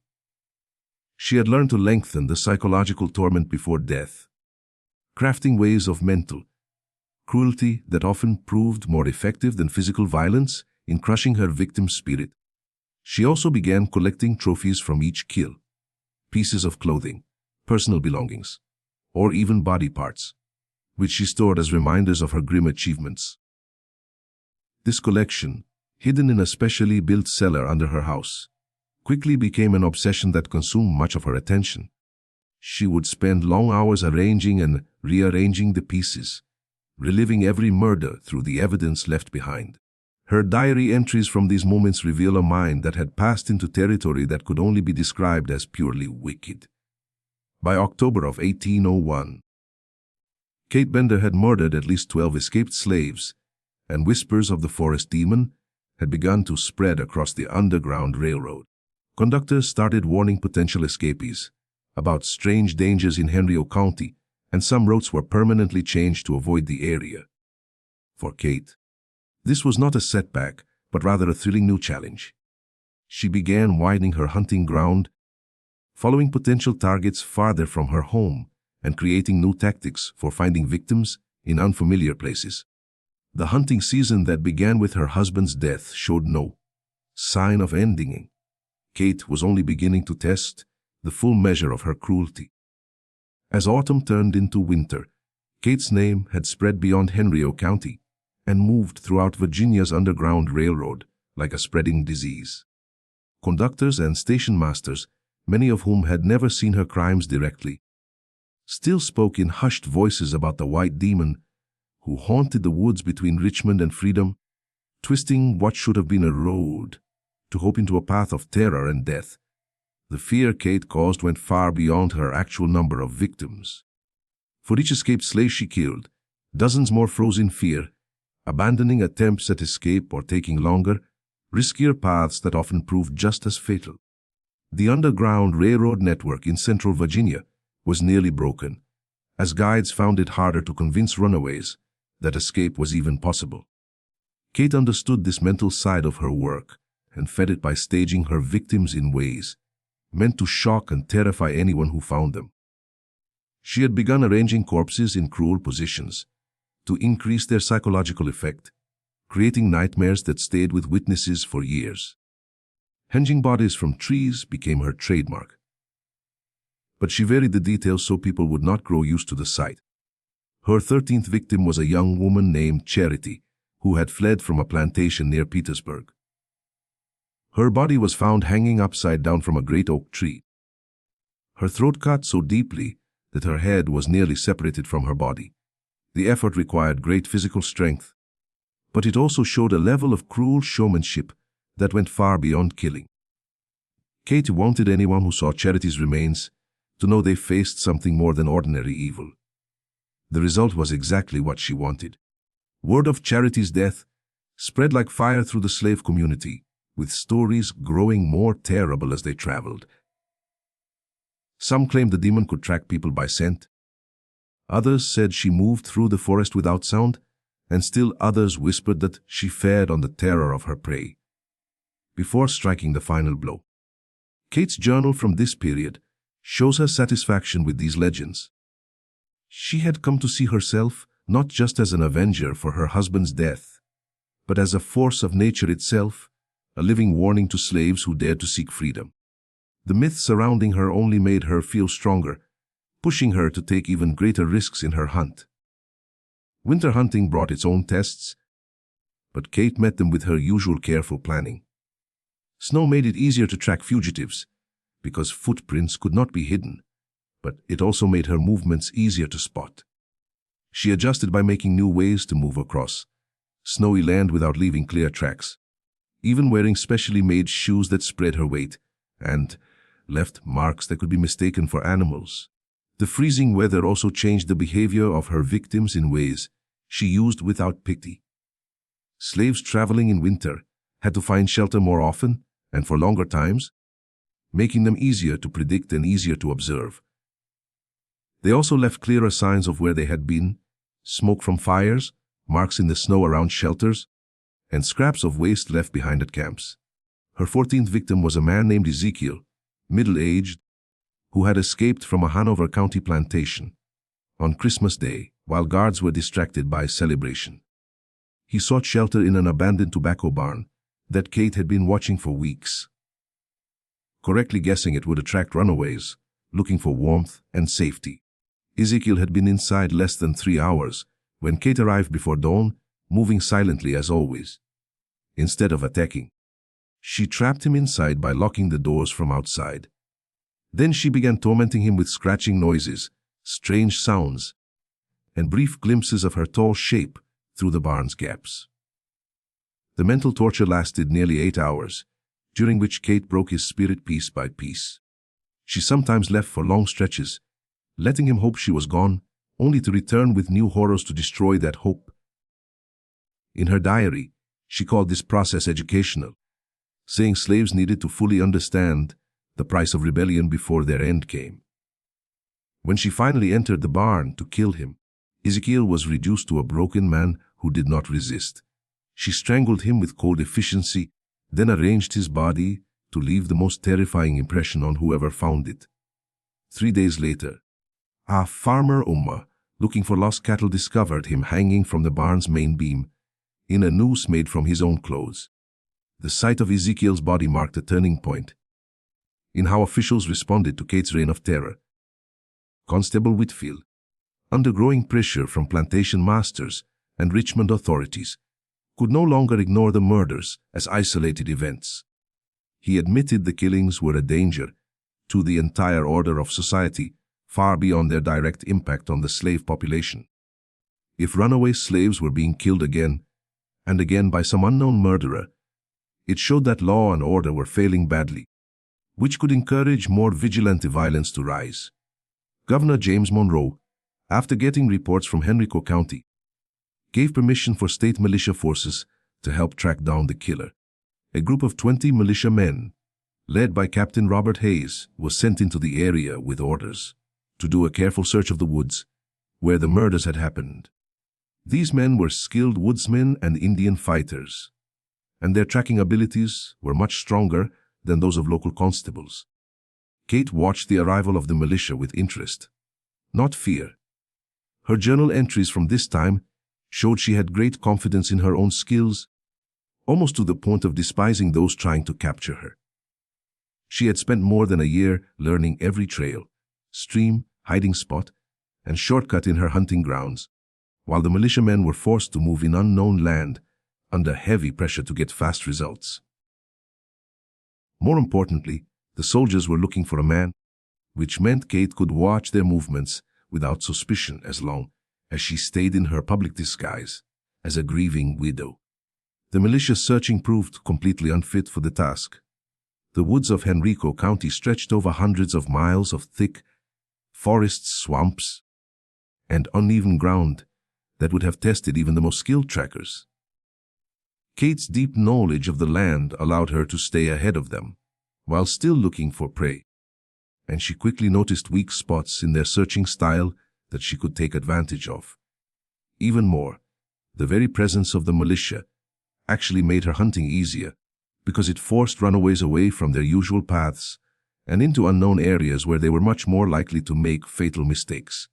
She had learned to lengthen the psychological torment before death, crafting ways of mental cruelty that often proved more effective than physical violence in crushing her victim's spirit. She also began collecting trophies from each kill, pieces of clothing, personal belongings, or even body parts, which she stored as reminders of her grim achievements. This collection, hidden in a specially built cellar under her house, quickly became an obsession that consumed much of her attention. She would spend long hours arranging and rearranging the pieces, reliving every murder through the evidence left behind. Her diary entries from these moments reveal a mind that had passed into territory that could only be described as purely wicked. By October of 1801, Kate Bender had murdered at least 12 escaped slaves, and whispers of the forest demon had begun to spread across the Underground Railroad. Conductors started warning potential escapees about strange dangers in Henry County, and some routes were permanently changed to avoid the area. For Kate, this was not a setback, but rather a thrilling new challenge. She began widening her hunting ground, following potential targets farther from her home, and creating new tactics for finding victims in unfamiliar places. The hunting season that began with her husband's death showed no sign of ending. Kate was only beginning to test the full measure of her cruelty. As autumn turned into winter, Kate's name had spread beyond Henry County and moved throughout Virginia's Underground Railroad like a spreading disease. Conductors and station masters, many of whom had never seen her crimes directly, still spoke in hushed voices about the white demon who haunted the woods between Richmond and Freedom, twisting what should have been a road to hope into a path of terror and death. The fear Kate caused went far beyond her actual number of victims. For each escaped slave she killed, dozens more froze in fear, abandoning attempts at escape or taking longer, riskier paths that often proved just as fatal. The Underground Railroad network in central Virginia was nearly broken, as guides found it harder to convince runaways that escape was even possible. Kate understood this mental side of her work and fed it by staging her victims in ways meant to shock and terrify anyone who found them. She had begun arranging corpses in cruel positions to increase their psychological effect, creating nightmares that stayed with witnesses for years. Hanging bodies from trees became her trademark. But she varied the details so people would not grow used to the sight. Her 13th victim was a young woman named Charity, who had fled from a plantation near Petersburg. Her body was found hanging upside down from a great oak tree. Her throat cut so deeply that her head was nearly separated from her body. The effort required great physical strength, but it also showed a level of cruel showmanship that went far beyond killing. Kate wanted anyone who saw Charity's remains to know they faced something more than ordinary evil. The result was exactly what she wanted. Word of Charity's death spread like fire through the slave community, with stories growing more terrible as they traveled. Some claimed the demon could track people by scent. Others said she moved through the forest without sound, and still others whispered that she fed on the terror of her prey before striking the final blow. Kate's journal from this period shows her satisfaction with these legends. She had come to see herself not just as an avenger for her husband's death, but as a force of nature itself, a living warning to slaves who dared to seek freedom. The myths surrounding her only made her feel stronger, pushing her to take even greater risks in her hunt. Winter hunting brought its own tests, but Kate met them with her usual careful planning. Snow made it easier to track fugitives, because footprints could not be hidden, but it also made her movements easier to spot. She adjusted by making new ways to move across snowy land without leaving clear tracks. even wearing specially made shoes that spread her weight, and left marks that could be mistaken for animals. The freezing weather also changed the behavior of her victims in ways she used without pity. Slaves traveling in winter had to find shelter more often and for longer times, making them easier to predict and easier to observe. They also left clearer signs of where they had been: smoke from fires, marks in the snow around shelters, and scraps of waste left behind at camps. Her 14th victim was a man named Ezekiel, middle-aged, who had escaped from a Hanover County plantation on Christmas Day while guards were distracted by celebration. He sought shelter in an abandoned tobacco barn that Kate had been watching for weeks, correctly guessing it would attract runaways looking for warmth and safety. Ezekiel had been inside less than 3 hours when Kate arrived before dawn, moving silently as always. Instead of attacking, she trapped him inside by locking the doors from outside. Then she began tormenting him with scratching noises, strange sounds, and brief glimpses of her tall shape through the barn's gaps. The mental torture lasted nearly 8 hours, during which Kate broke his spirit piece by piece. She sometimes left for long stretches, letting him hope she was gone, only to return with new horrors to destroy that hope. In her diary, she called this process educational, saying slaves needed to fully understand the price of rebellion before their end came. When she finally entered the barn to kill him, Ezekiel was reduced to a broken man who did not resist. She strangled him with cold efficiency, then arranged his body to leave the most terrifying impression on whoever found it. 3 days later, a farmer looking for lost cattle discovered him hanging from the barn's main beam, in a noose made from his own clothes. The sight of Ezekiel's body marked a turning point in how officials responded to Kate's reign of terror. Constable Whitfield, under growing pressure from plantation masters and Richmond authorities, could no longer ignore the murders as isolated events. He admitted the killings were a danger to the entire order of society, far beyond their direct impact on the slave population. If runaway slaves were being killed again and again by some unknown murderer, it showed that law and order were failing badly, which could encourage more vigilante violence to rise. Governor James Monroe, after getting reports from Henrico County, gave permission for state militia forces to help track down the killer. A group of 20 militia men, led by Captain Robert Hayes, was sent into the area with orders to do a careful search of the woods where the murders had happened. These men were skilled woodsmen and Indian fighters, and their tracking abilities were much stronger than those of local constables. Kate watched the arrival of the militia with interest, not fear. Her journal entries from this time showed she had great confidence in her own skills, almost to the point of despising those trying to capture her. She had spent more than a year learning every trail, stream, hiding spot, and shortcut in her hunting grounds, while the militiamen were forced to move in unknown land under heavy pressure to get fast results. More importantly, the soldiers were looking for a man, which meant Kate could watch their movements without suspicion as long as she stayed in her public disguise as a grieving widow. The militia searching proved completely unfit for the task. The woods of Henrico County stretched over hundreds of miles of thick forests, swamps, and uneven ground that would have tested even the most skilled trackers. Kate's deep knowledge of the land allowed her to stay ahead of them, while still looking for prey, and she quickly noticed weak spots in their searching style that she could take advantage of. Even more, the very presence of the militia actually made her hunting easier, because it forced runaways away from their usual paths and into unknown areas where they were much more likely to make fatal mistakes.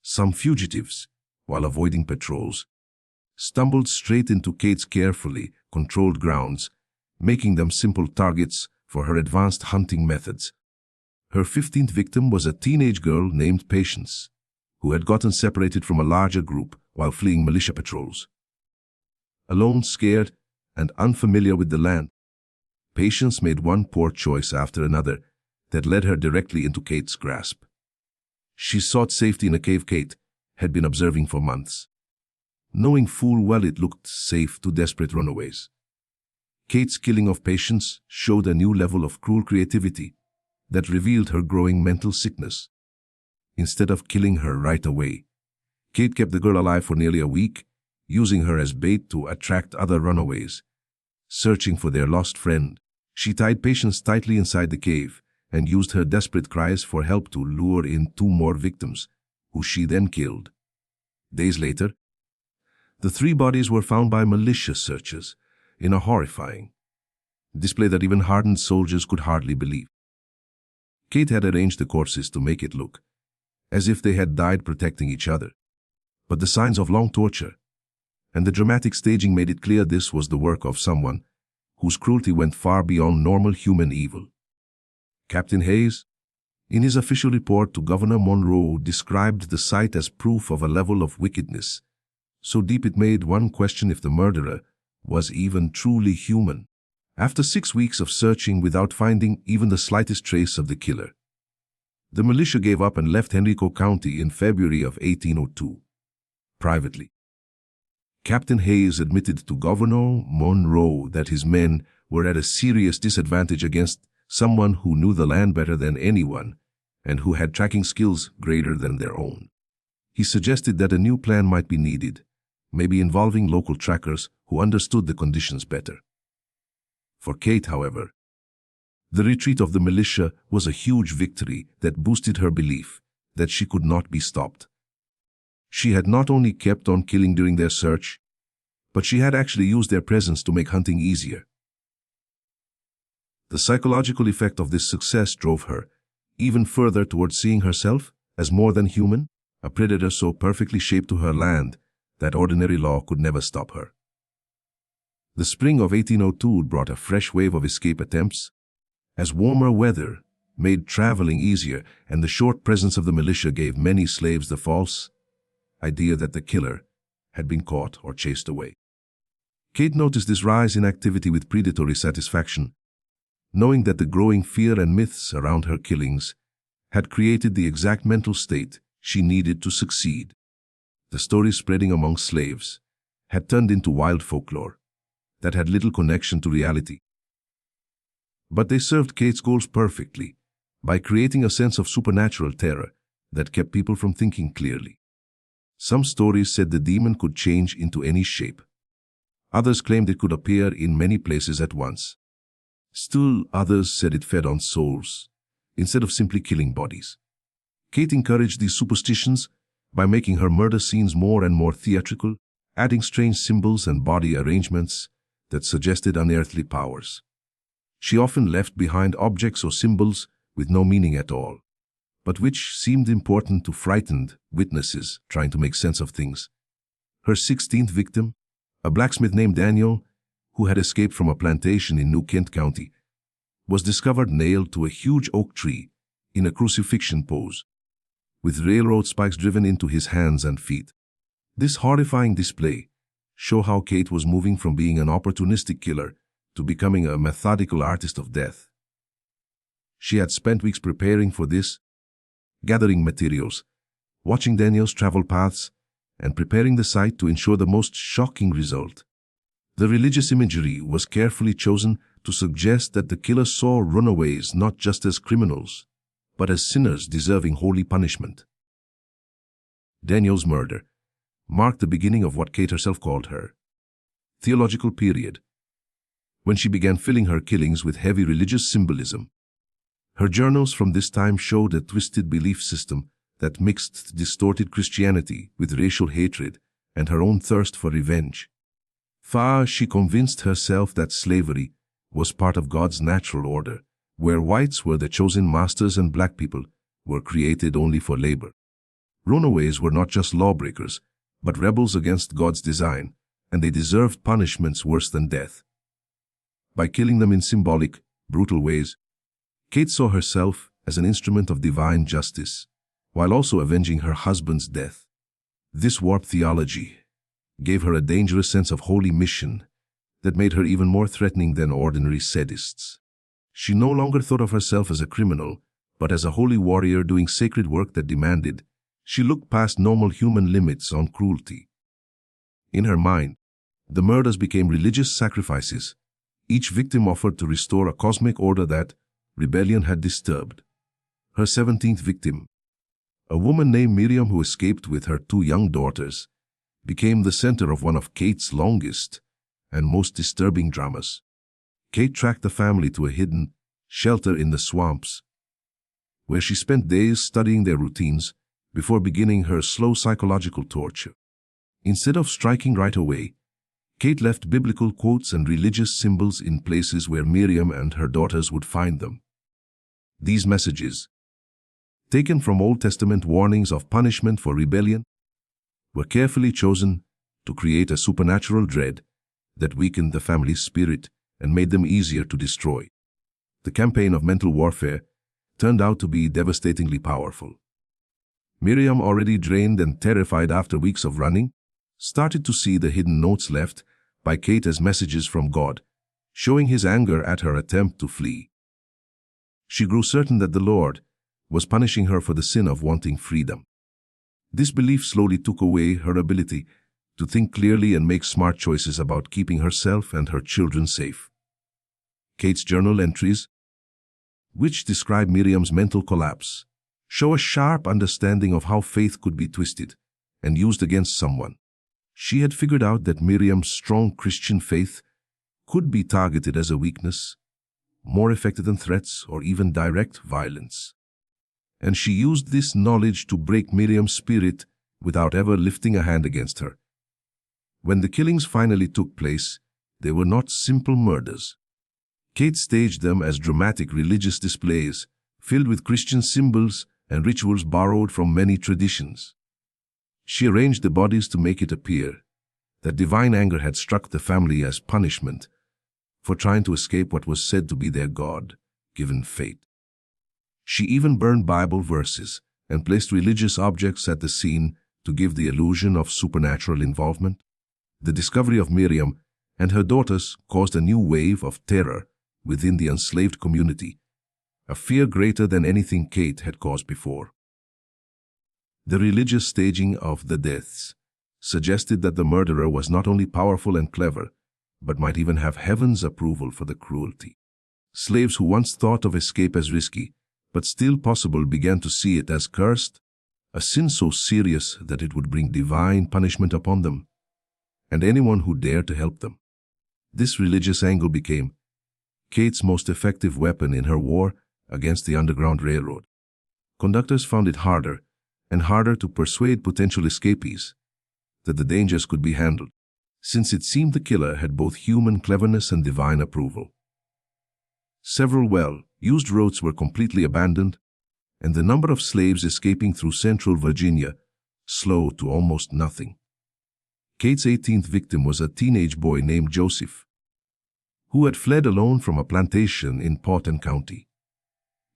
Some fugitives, while avoiding patrols, stumbled straight into Kate's carefully controlled grounds, making them simple targets for her advanced hunting methods. Her 15th victim was a teenage girl named Patience, who had gotten separated from a larger group while fleeing militia patrols. Alone, scared, and unfamiliar with the land, Patience made one poor choice after another that led her directly into Kate's grasp. She sought safety in a cave Kate had been observing for months, knowing full well it looked safe to desperate runaways. Kate's killing of patients showed a new level of cruel creativity that revealed her growing mental sickness. Instead of killing her right away, Kate kept the girl alive for nearly a week, using her as bait to attract other runaways. Searching for their lost friend, she tied patients tightly inside the cave and used her desperate cries for help to lure in 2 more victims, who she then killed. Days later, the 3 bodies were found by militia searchers in a horrifying display that even hardened soldiers could hardly believe. Kate had arranged the corpses to make it look as if they had died protecting each other, but the signs of long torture and the dramatic staging made it clear this was the work of someone whose cruelty went far beyond normal human evil. Captain Hayes, in his official report to Governor Monroe, described the site as proof of a level of wickedness so deep it made one question if the murderer was even truly human. After 6 weeks of searching without finding even the slightest trace of the killer, the militia gave up and left Henrico County in February of 1802. Privately, Captain Hayes admitted to Governor Monroe that his men were at a serious disadvantage against someone who knew the land better than anyone and who had tracking skills greater than their own. He suggested that a new plan might be needed, maybe involving local trackers who understood the conditions better. For Kate, however, the retreat of the militia was a huge victory that boosted her belief that she could not be stopped. She had not only kept on killing during their search, but she had actually used their presence to make hunting easier. The psychological effect of this success drove her even further towards seeing herself as more than human, a predator so perfectly shaped to her land that ordinary law could never stop her. The spring of 1802 brought a fresh wave of escape attempts, as warmer weather made traveling easier and the short presence of the militia gave many slaves the false idea that the killer had been caught or chased away. Kate noticed this rise in activity with predatory satisfaction, knowing that the growing fear and myths around her killings had created the exact mental state she needed to succeed. The stories spreading among slaves had turned into wild folklore that had little connection to reality. But they served Kate's goals perfectly by creating a sense of supernatural terror that kept people from thinking clearly. Some stories said the demon could change into any shape. Others claimed it could appear in many places at once. Still others said it fed on souls instead of simply killing bodies. Kate encouraged these superstitions by making her murder scenes more and more theatrical, adding strange symbols and body arrangements that suggested unearthly powers. She often left behind objects or symbols with no meaning at all, but which seemed important to frightened witnesses trying to make sense of things. Her 16th victim, a blacksmith named Daniel, who had escaped from a plantation in New Kent County, was discovered nailed to a huge oak tree in a crucifixion pose, with railroad spikes driven into his hands and feet. This horrifying display showed how Kate was moving from being an opportunistic killer to becoming a methodical artist of death. She had spent weeks preparing for this, gathering materials, watching Daniel's travel paths, and preparing the site to ensure the most shocking result. The religious imagery was carefully chosen to suggest that the killer saw runaways not just as criminals, but as sinners deserving holy punishment. Daniel's murder marked the beginning of what Kate herself called her theological period, when she began filling her killings with heavy religious symbolism. Her journals from this time showed a twisted belief system that mixed distorted Christianity with racial hatred and her own thirst for revenge. She convinced herself that slavery was part of God's natural order, where whites were the chosen masters and black people were created only for labor. Runaways were not just lawbreakers, but rebels against God's design, and they deserved punishments worse than death. By killing them in symbolic, brutal ways, Kate saw herself as an instrument of divine justice, while also avenging her husband's death. This warped theology gave her a dangerous sense of holy mission that made her even more threatening than ordinary sadists. She no longer thought of herself as a criminal, but as a holy warrior doing sacred work that demanded she looked past normal human limits on cruelty. In her mind, the murders became religious sacrifices, Each victim offered to restore a cosmic order that rebellion had disturbed. Her 17th victim, a woman named Miriam who escaped with her 2 young daughters, became the center of one of Kate's longest and most disturbing dramas. Kate tracked the family to a hidden shelter in the swamps, where she spent days studying their routines before beginning her slow psychological torture. Instead of striking right away, Kate left biblical quotes and religious symbols in places where Miriam and her daughters would find them. These messages, taken from Old Testament warnings of punishment for rebellion, were carefully chosen to create a supernatural dread that weakened the family's spirit and made them easier to destroy. The campaign of mental warfare turned out to be devastatingly powerful. Miriam, already drained and terrified after weeks of running, started to see the hidden notes left by Kate as messages from God, showing his anger at her attempt to flee. She grew certain that the Lord was punishing her for the sin of wanting freedom. This belief slowly took away her ability to think clearly and make smart choices about keeping herself and her children safe. Kate's journal entries, which describe Miriam's mental collapse, show a sharp understanding of how faith could be twisted and used against someone. She had figured out that Miriam's strong Christian faith could be targeted as a weakness, more effective than threats or even direct violence. And she used this knowledge to break Miriam's spirit without ever lifting a hand against her. When the killings finally took place, they were not simple murders. Kate staged them as dramatic religious displays, filled with Christian symbols and rituals borrowed from many traditions. She arranged the bodies to make it appear that divine anger had struck the family as punishment for trying to escape what was said to be their God-given fate. She even burned Bible verses and placed religious objects at the scene to give the illusion of supernatural involvement. The discovery of Miriam and her daughters caused a new wave of terror within the enslaved community, a fear greater than anything Kate had caused before. The religious staging of the deaths suggested that the murderer was not only powerful and clever, but might even have heaven's approval for the cruelty. Slaves who once thought of escape as risky, but still possible, began to see it as cursed, a sin so serious that it would bring divine punishment upon them and anyone who dared to help them. This religious angle became Kate's most effective weapon in her war against the Underground Railroad. Conductors found it harder and harder to persuade potential escapees that the dangers could be handled, since it seemed the killer had both human cleverness and divine approval. Several well-used roads were completely abandoned, and the number of slaves escaping through central Virginia slowed to almost nothing. Kate's 18th victim was a teenage boy named Joseph, who had fled alone from a plantation in Portland County.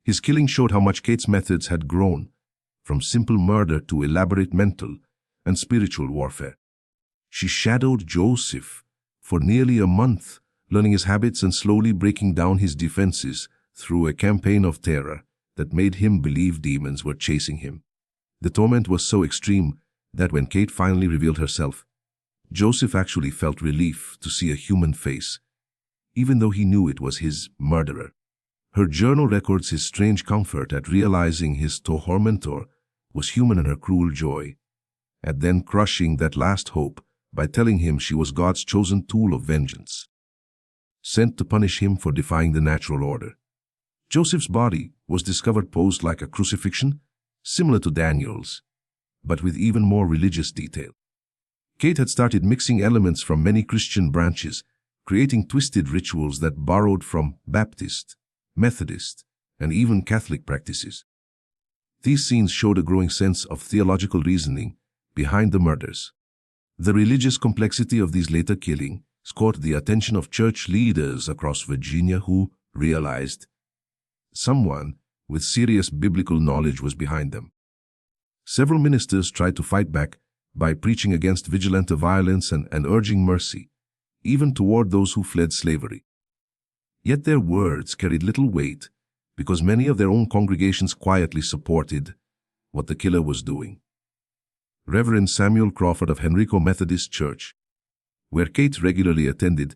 His killing showed how much Kate's methods had grown, from simple murder to elaborate mental and spiritual warfare. She shadowed Joseph for nearly a month, learning his habits and slowly breaking down his defenses through a campaign of terror that made him believe demons were chasing him. The torment was so extreme that when Kate finally revealed herself, Joseph actually felt relief to see a human face, even though he knew it was his murderer. Her journal records his strange comfort at realizing his tormentor was human and her cruel joy at then crushing that last hope by telling him she was God's chosen tool of vengeance, sent to punish him for defying the natural order. Joseph's body was discovered posed like a crucifixion, similar to Daniel's, but with even more religious detail. Kate had started mixing elements from many Christian branches, creating twisted rituals that borrowed from Baptist, Methodist, and even Catholic practices. These scenes showed a growing sense of theological reasoning behind the murders. The religious complexity of these later killings caught the attention of church leaders across Virginia who realized someone with serious biblical knowledge was behind them. Several ministers tried to fight back by preaching against vigilante violence and urging mercy, even toward those who fled slavery. Yet their words carried little weight because many of their own congregations quietly supported what the killer was doing. Reverend Samuel Crawford of Henrico Methodist Church, where Kate regularly attended,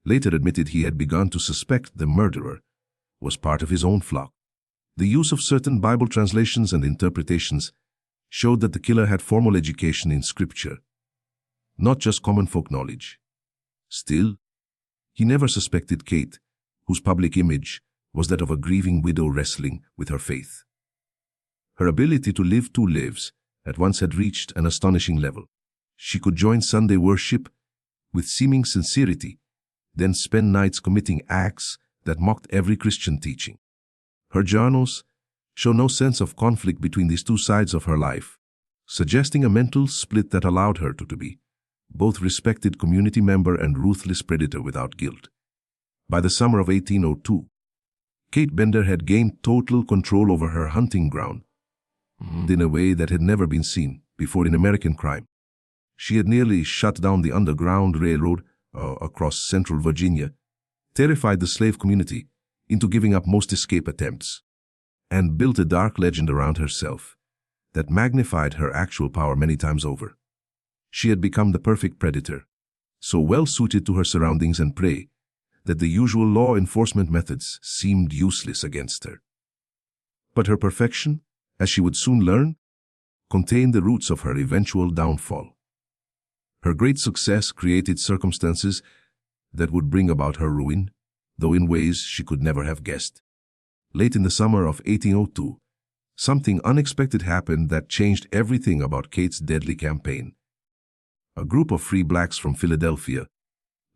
later admitted he had begun to suspect the murderer was part of his own flock. The use of certain Bible translations and interpretations showed that the killer had formal education in Scripture, not just common folk knowledge. Still, he never suspected Kate, whose public image was that of a grieving widow wrestling with her faith. Her ability to live two lives at once had reached an astonishing level. She could join Sunday worship with seeming sincerity, then spend nights committing acts that mocked every Christian teaching. Her journals show no sense of conflict between these two sides of her life, suggesting a mental split that allowed her to be both respected community member and ruthless predator without guilt. By the summer of 1802, Kate Bender had gained total control over her hunting ground in a way that had never been seen before in American crime. She had nearly shut down the Underground Railroad across central Virginia, terrified the slave community into giving up most escape attempts, and built a dark legend around herself that magnified her actual power many times over. She had become the perfect predator, so well suited to her surroundings and prey that the usual law enforcement methods seemed useless against her. But her perfection, as she would soon learn, contained the roots of her eventual downfall. Her great success created circumstances that would bring about her ruin, though in ways she could never have guessed. Late in the summer of 1802, something unexpected happened that changed everything about Kate's deadly campaign. A group of free blacks from Philadelphia,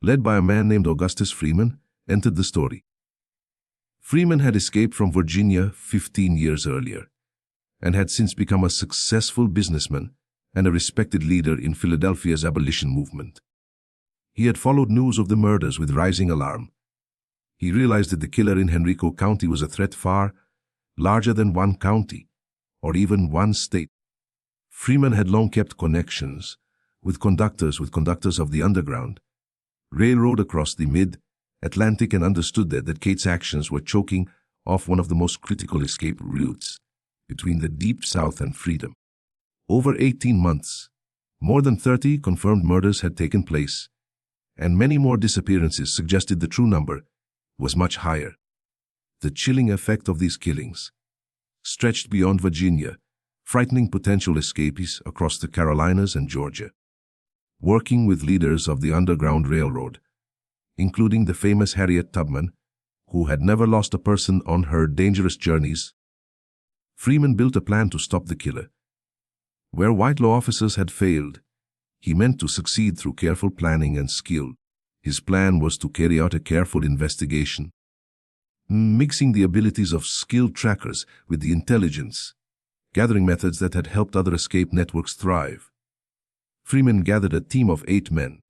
led by a man named Augustus Freeman, entered the story. Freeman had escaped from Virginia 15 years earlier, and had since become a successful businessman and a respected leader in Philadelphia's abolition movement. He had followed news of the murders with rising alarm. He realized that the killer in Henrico County was a threat far larger than one county, or even one state. Freeman had long kept connections with conductors of the Underground Railroad across the Mid-Atlantic and understood that Kate's actions were choking off one of the most critical escape routes between the Deep South and freedom. Over 18 months, more than 30 confirmed murders had taken place, and many more disappearances suggested the true number was much higher. The chilling effect of these killings stretched beyond Virginia, frightening potential escapees across the Carolinas and Georgia. Working with leaders of the Underground Railroad, including the famous Harriet Tubman, who had never lost a person on her dangerous journeys, Freeman built a plan to stop the killer. Where white law officers had failed, he meant to succeed through careful planning and skill. His plan was to carry out a careful investigation, mixing the abilities of skilled trackers with the intelligence, gathering methods that had helped other escape networks thrive. Freeman gathered a team of 8 men,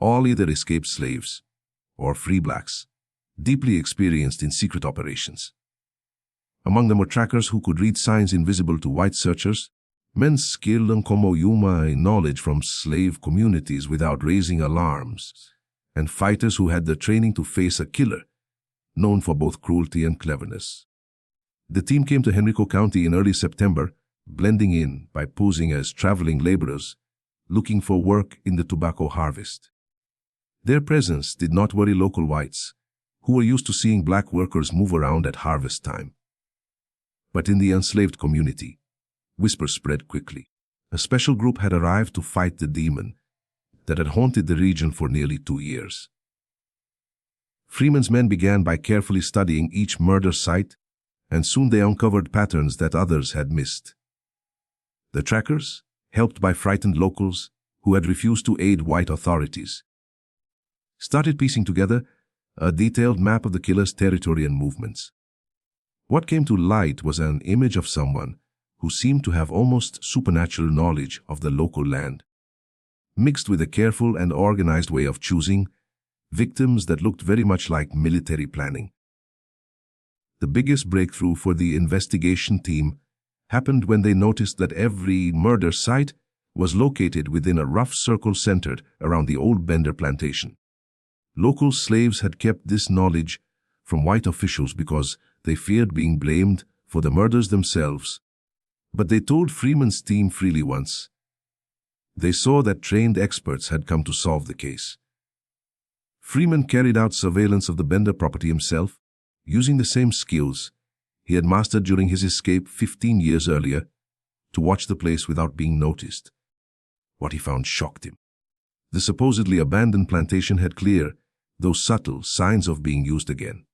all either escaped slaves or free blacks, deeply experienced in secret operations. Among them were trackers who could read signs invisible to white searchers, men skilled in Komoyuma knowledge from slave communities without raising alarms, and fighters who had the training to face a killer, known for both cruelty and cleverness. The team came to Henrico County in early September, blending in by posing as traveling laborers, looking for work in the tobacco harvest. Their presence did not worry local whites, who were used to seeing black workers move around at harvest time. But in the enslaved community, whispers spread quickly. A special group had arrived to fight the demon that had haunted the region for nearly 2 years. Freeman's men began by carefully studying each murder site, and soon they uncovered patterns that others had missed. The trackers, helped by frightened locals who had refused to aid white authorities, started piecing together a detailed map of the killer's territory and movements. What came to light was an image of someone who seemed to have almost supernatural knowledge of the local land, mixed with a careful and organized way of choosing victims that looked very much like military planning. The biggest breakthrough for the investigation team happened when they noticed that every murder site was located within a rough circle centered around the old Bender plantation. Local slaves had kept this knowledge from white officials because they feared being blamed for the murders themselves, but they told Freeman's team freely once they saw that trained experts had come to solve the case. Freeman carried out surveillance of the Bender property himself, using the same skills he had mastered during his escape 15 years earlier to watch the place without being noticed. What he found shocked him. The supposedly abandoned plantation had clear, though subtle, signs of being used again.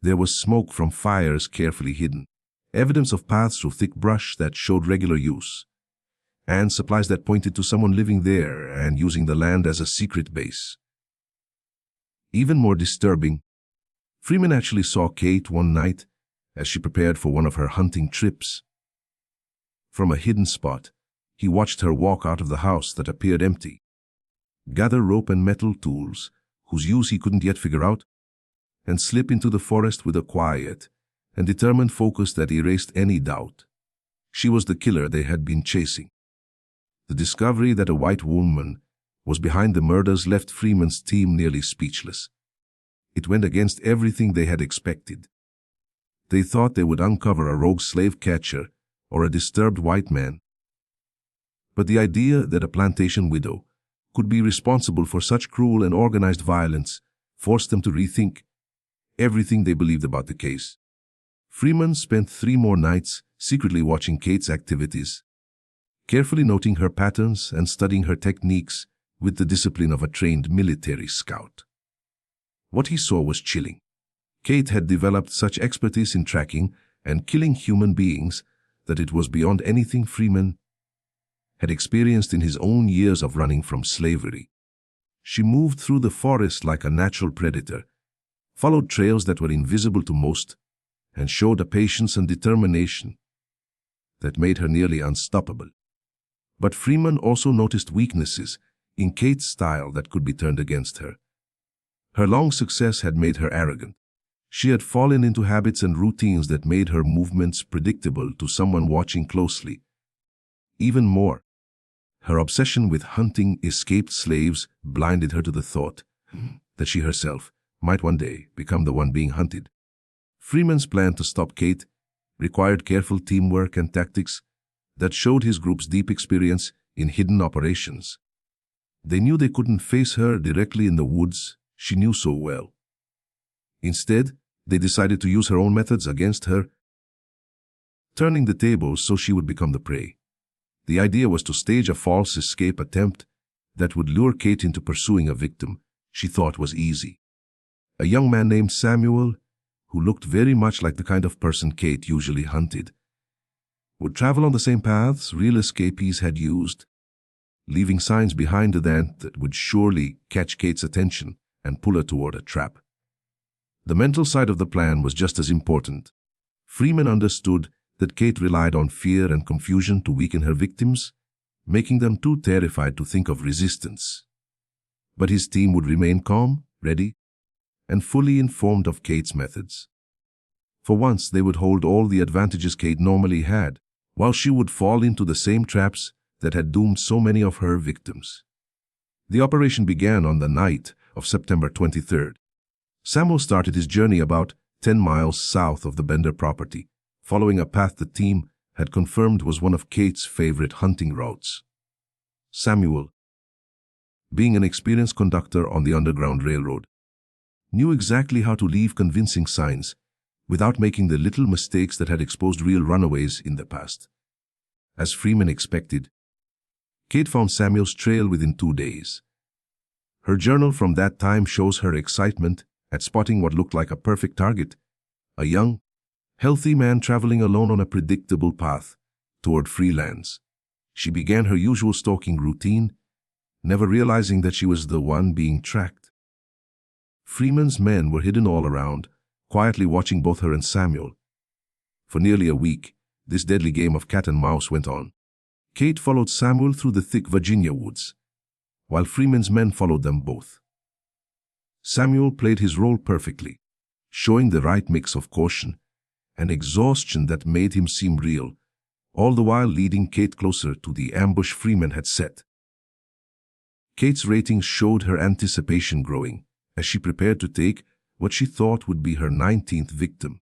There was smoke from fires carefully hidden, evidence of paths through thick brush that showed regular use, and supplies that pointed to someone living there and using the land as a secret base. Even more disturbing, Freeman actually saw Kate one night as she prepared for one of her hunting trips. From a hidden spot, he watched her walk out of the house that appeared empty, gather rope and metal tools, whose use he couldn't yet figure out, and slip into the forest with a quiet and determined focus that erased any doubt. She was the killer they had been chasing. The discovery that a white woman was behind the murders left Freeman's team nearly speechless. It went against everything they had expected. They thought they would uncover a rogue slave catcher or a disturbed white man. But the idea that a plantation widow could be responsible for such cruel and organized violence forced them to rethink everything they believed about the case. Freeman spent 3 more nights secretly watching Kate's activities, carefully noting her patterns and studying her techniques with the discipline of a trained military scout. What he saw was chilling. Kate had developed such expertise in tracking and killing human beings that it was beyond anything Freeman had experienced in his own years of running from slavery. She moved through the forest like a natural predator, followed trails that were invisible to most, and showed a patience and determination that made her nearly unstoppable. But Freeman also noticed weaknesses in Kate's style that could be turned against her. Her long success had made her arrogant. She had fallen into habits and routines that made her movements predictable to someone watching closely. Even more, her obsession with hunting escaped slaves blinded her to the thought that she herself might one day become the one being hunted. Freeman's plan to stop Kate required careful teamwork and tactics that showed his group's deep experience in hidden operations. They knew they couldn't face her directly in the woods she knew so well. Instead, they decided to use her own methods against her, turning the tables so she would become the prey. The idea was to stage a false escape attempt that would lure Kate into pursuing a victim she thought was easy. A young man named Samuel, who looked very much like the kind of person Kate usually hunted, would travel on the same paths real escapees had used, leaving signs behind that would surely catch Kate's attention and pull her toward a trap. The mental side of the plan was just as important. Freeman understood that Kate relied on fear and confusion to weaken her victims, making them too terrified to think of resistance. But his team would remain calm, ready, and fully informed of Kate's methods. For once, they would hold all the advantages Kate normally had, while she would fall into the same traps that had doomed so many of her victims. The operation began on the night of September 23rd. Samuel started his journey about 10 miles south of the Bender property, following a path the team had confirmed was one of Kate's favorite hunting routes. Samuel, being an experienced conductor on the Underground Railroad, knew exactly how to leave convincing signs without making the little mistakes that had exposed real runaways in the past. As Freeman expected, Kate found Samuel's trail within 2 days. Her journal from that time shows her excitement at spotting what looked like a perfect target, a young, healthy man traveling alone on a predictable path toward free lands. She began her usual stalking routine, never realizing that she was the one being tracked. Freeman's men were hidden all around, quietly watching both her and Samuel. For nearly a week, this deadly game of cat and mouse went on. Kate followed Samuel through the thick Virginia woods, while Freeman's men followed them both. Samuel played his role perfectly, showing the right mix of caution and exhaustion that made him seem real, all the while leading Kate closer to the ambush Freeman had set. Kate's ratings showed her anticipation growing as she prepared to take what she thought would be her 19th victim.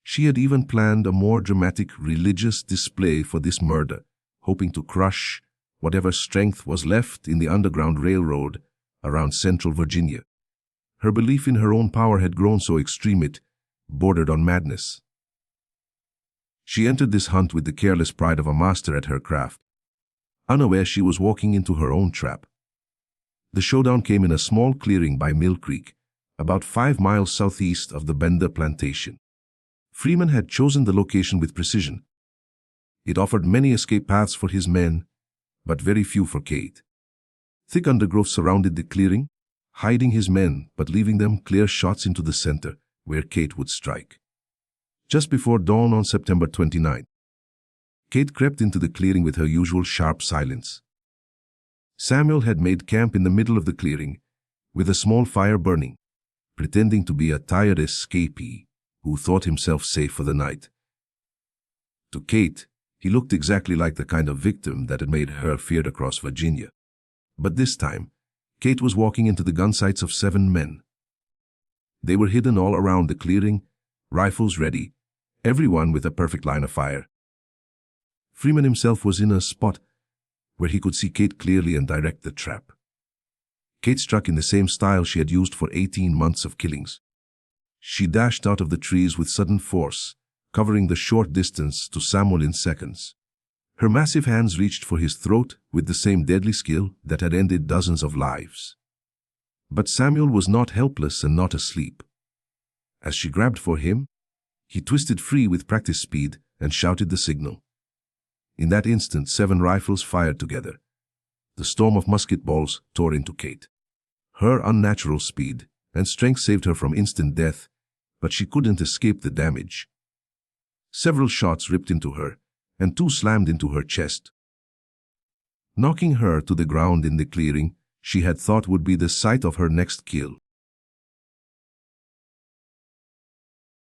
She had even planned a more dramatic religious display for this murder, hoping to crush whatever strength was left in the Underground Railroad around central Virginia. Her belief in her own power had grown so extreme it bordered on madness. She entered this hunt with the careless pride of a master at her craft, unaware she was walking into her own trap. The showdown came in a small clearing by Mill Creek, about 5 miles southeast of the Bender plantation. Freeman had chosen the location with precision. It offered many escape paths for his men, but very few for Kate. Thick undergrowth surrounded the clearing, hiding his men but leaving them clear shots into the center, where Kate would strike. Just before dawn on September 29, Kate crept into the clearing with her usual sharp silence. Samuel had made camp in the middle of the clearing, with a small fire burning, pretending to be a tired escapee who thought himself safe for the night. To Kate, he looked exactly like the kind of victim that had made her feared across Virginia. But this time, Kate was walking into the gun sights of 7 men. They were hidden all around the clearing, rifles ready, everyone with a perfect line of fire. Freeman himself was in a spot where he could see Kate clearly and direct the trap. Kate struck in the same style she had used for 18 months of killings. She dashed out of the trees with sudden force, covering the short distance to Samuel in seconds. Her massive hands reached for his throat with the same deadly skill that had ended dozens of lives. But Samuel was not helpless and not asleep. As she grabbed for him, he twisted free with practiced speed and shouted the signal. In that instant, 7 rifles fired together. The storm of musket balls tore into Kate. Her unnatural speed and strength saved her from instant death, but she couldn't escape the damage. Several shots ripped into her, and 2 slammed into her chest, knocking her to the ground in the clearing she had thought would be the site of her next kill.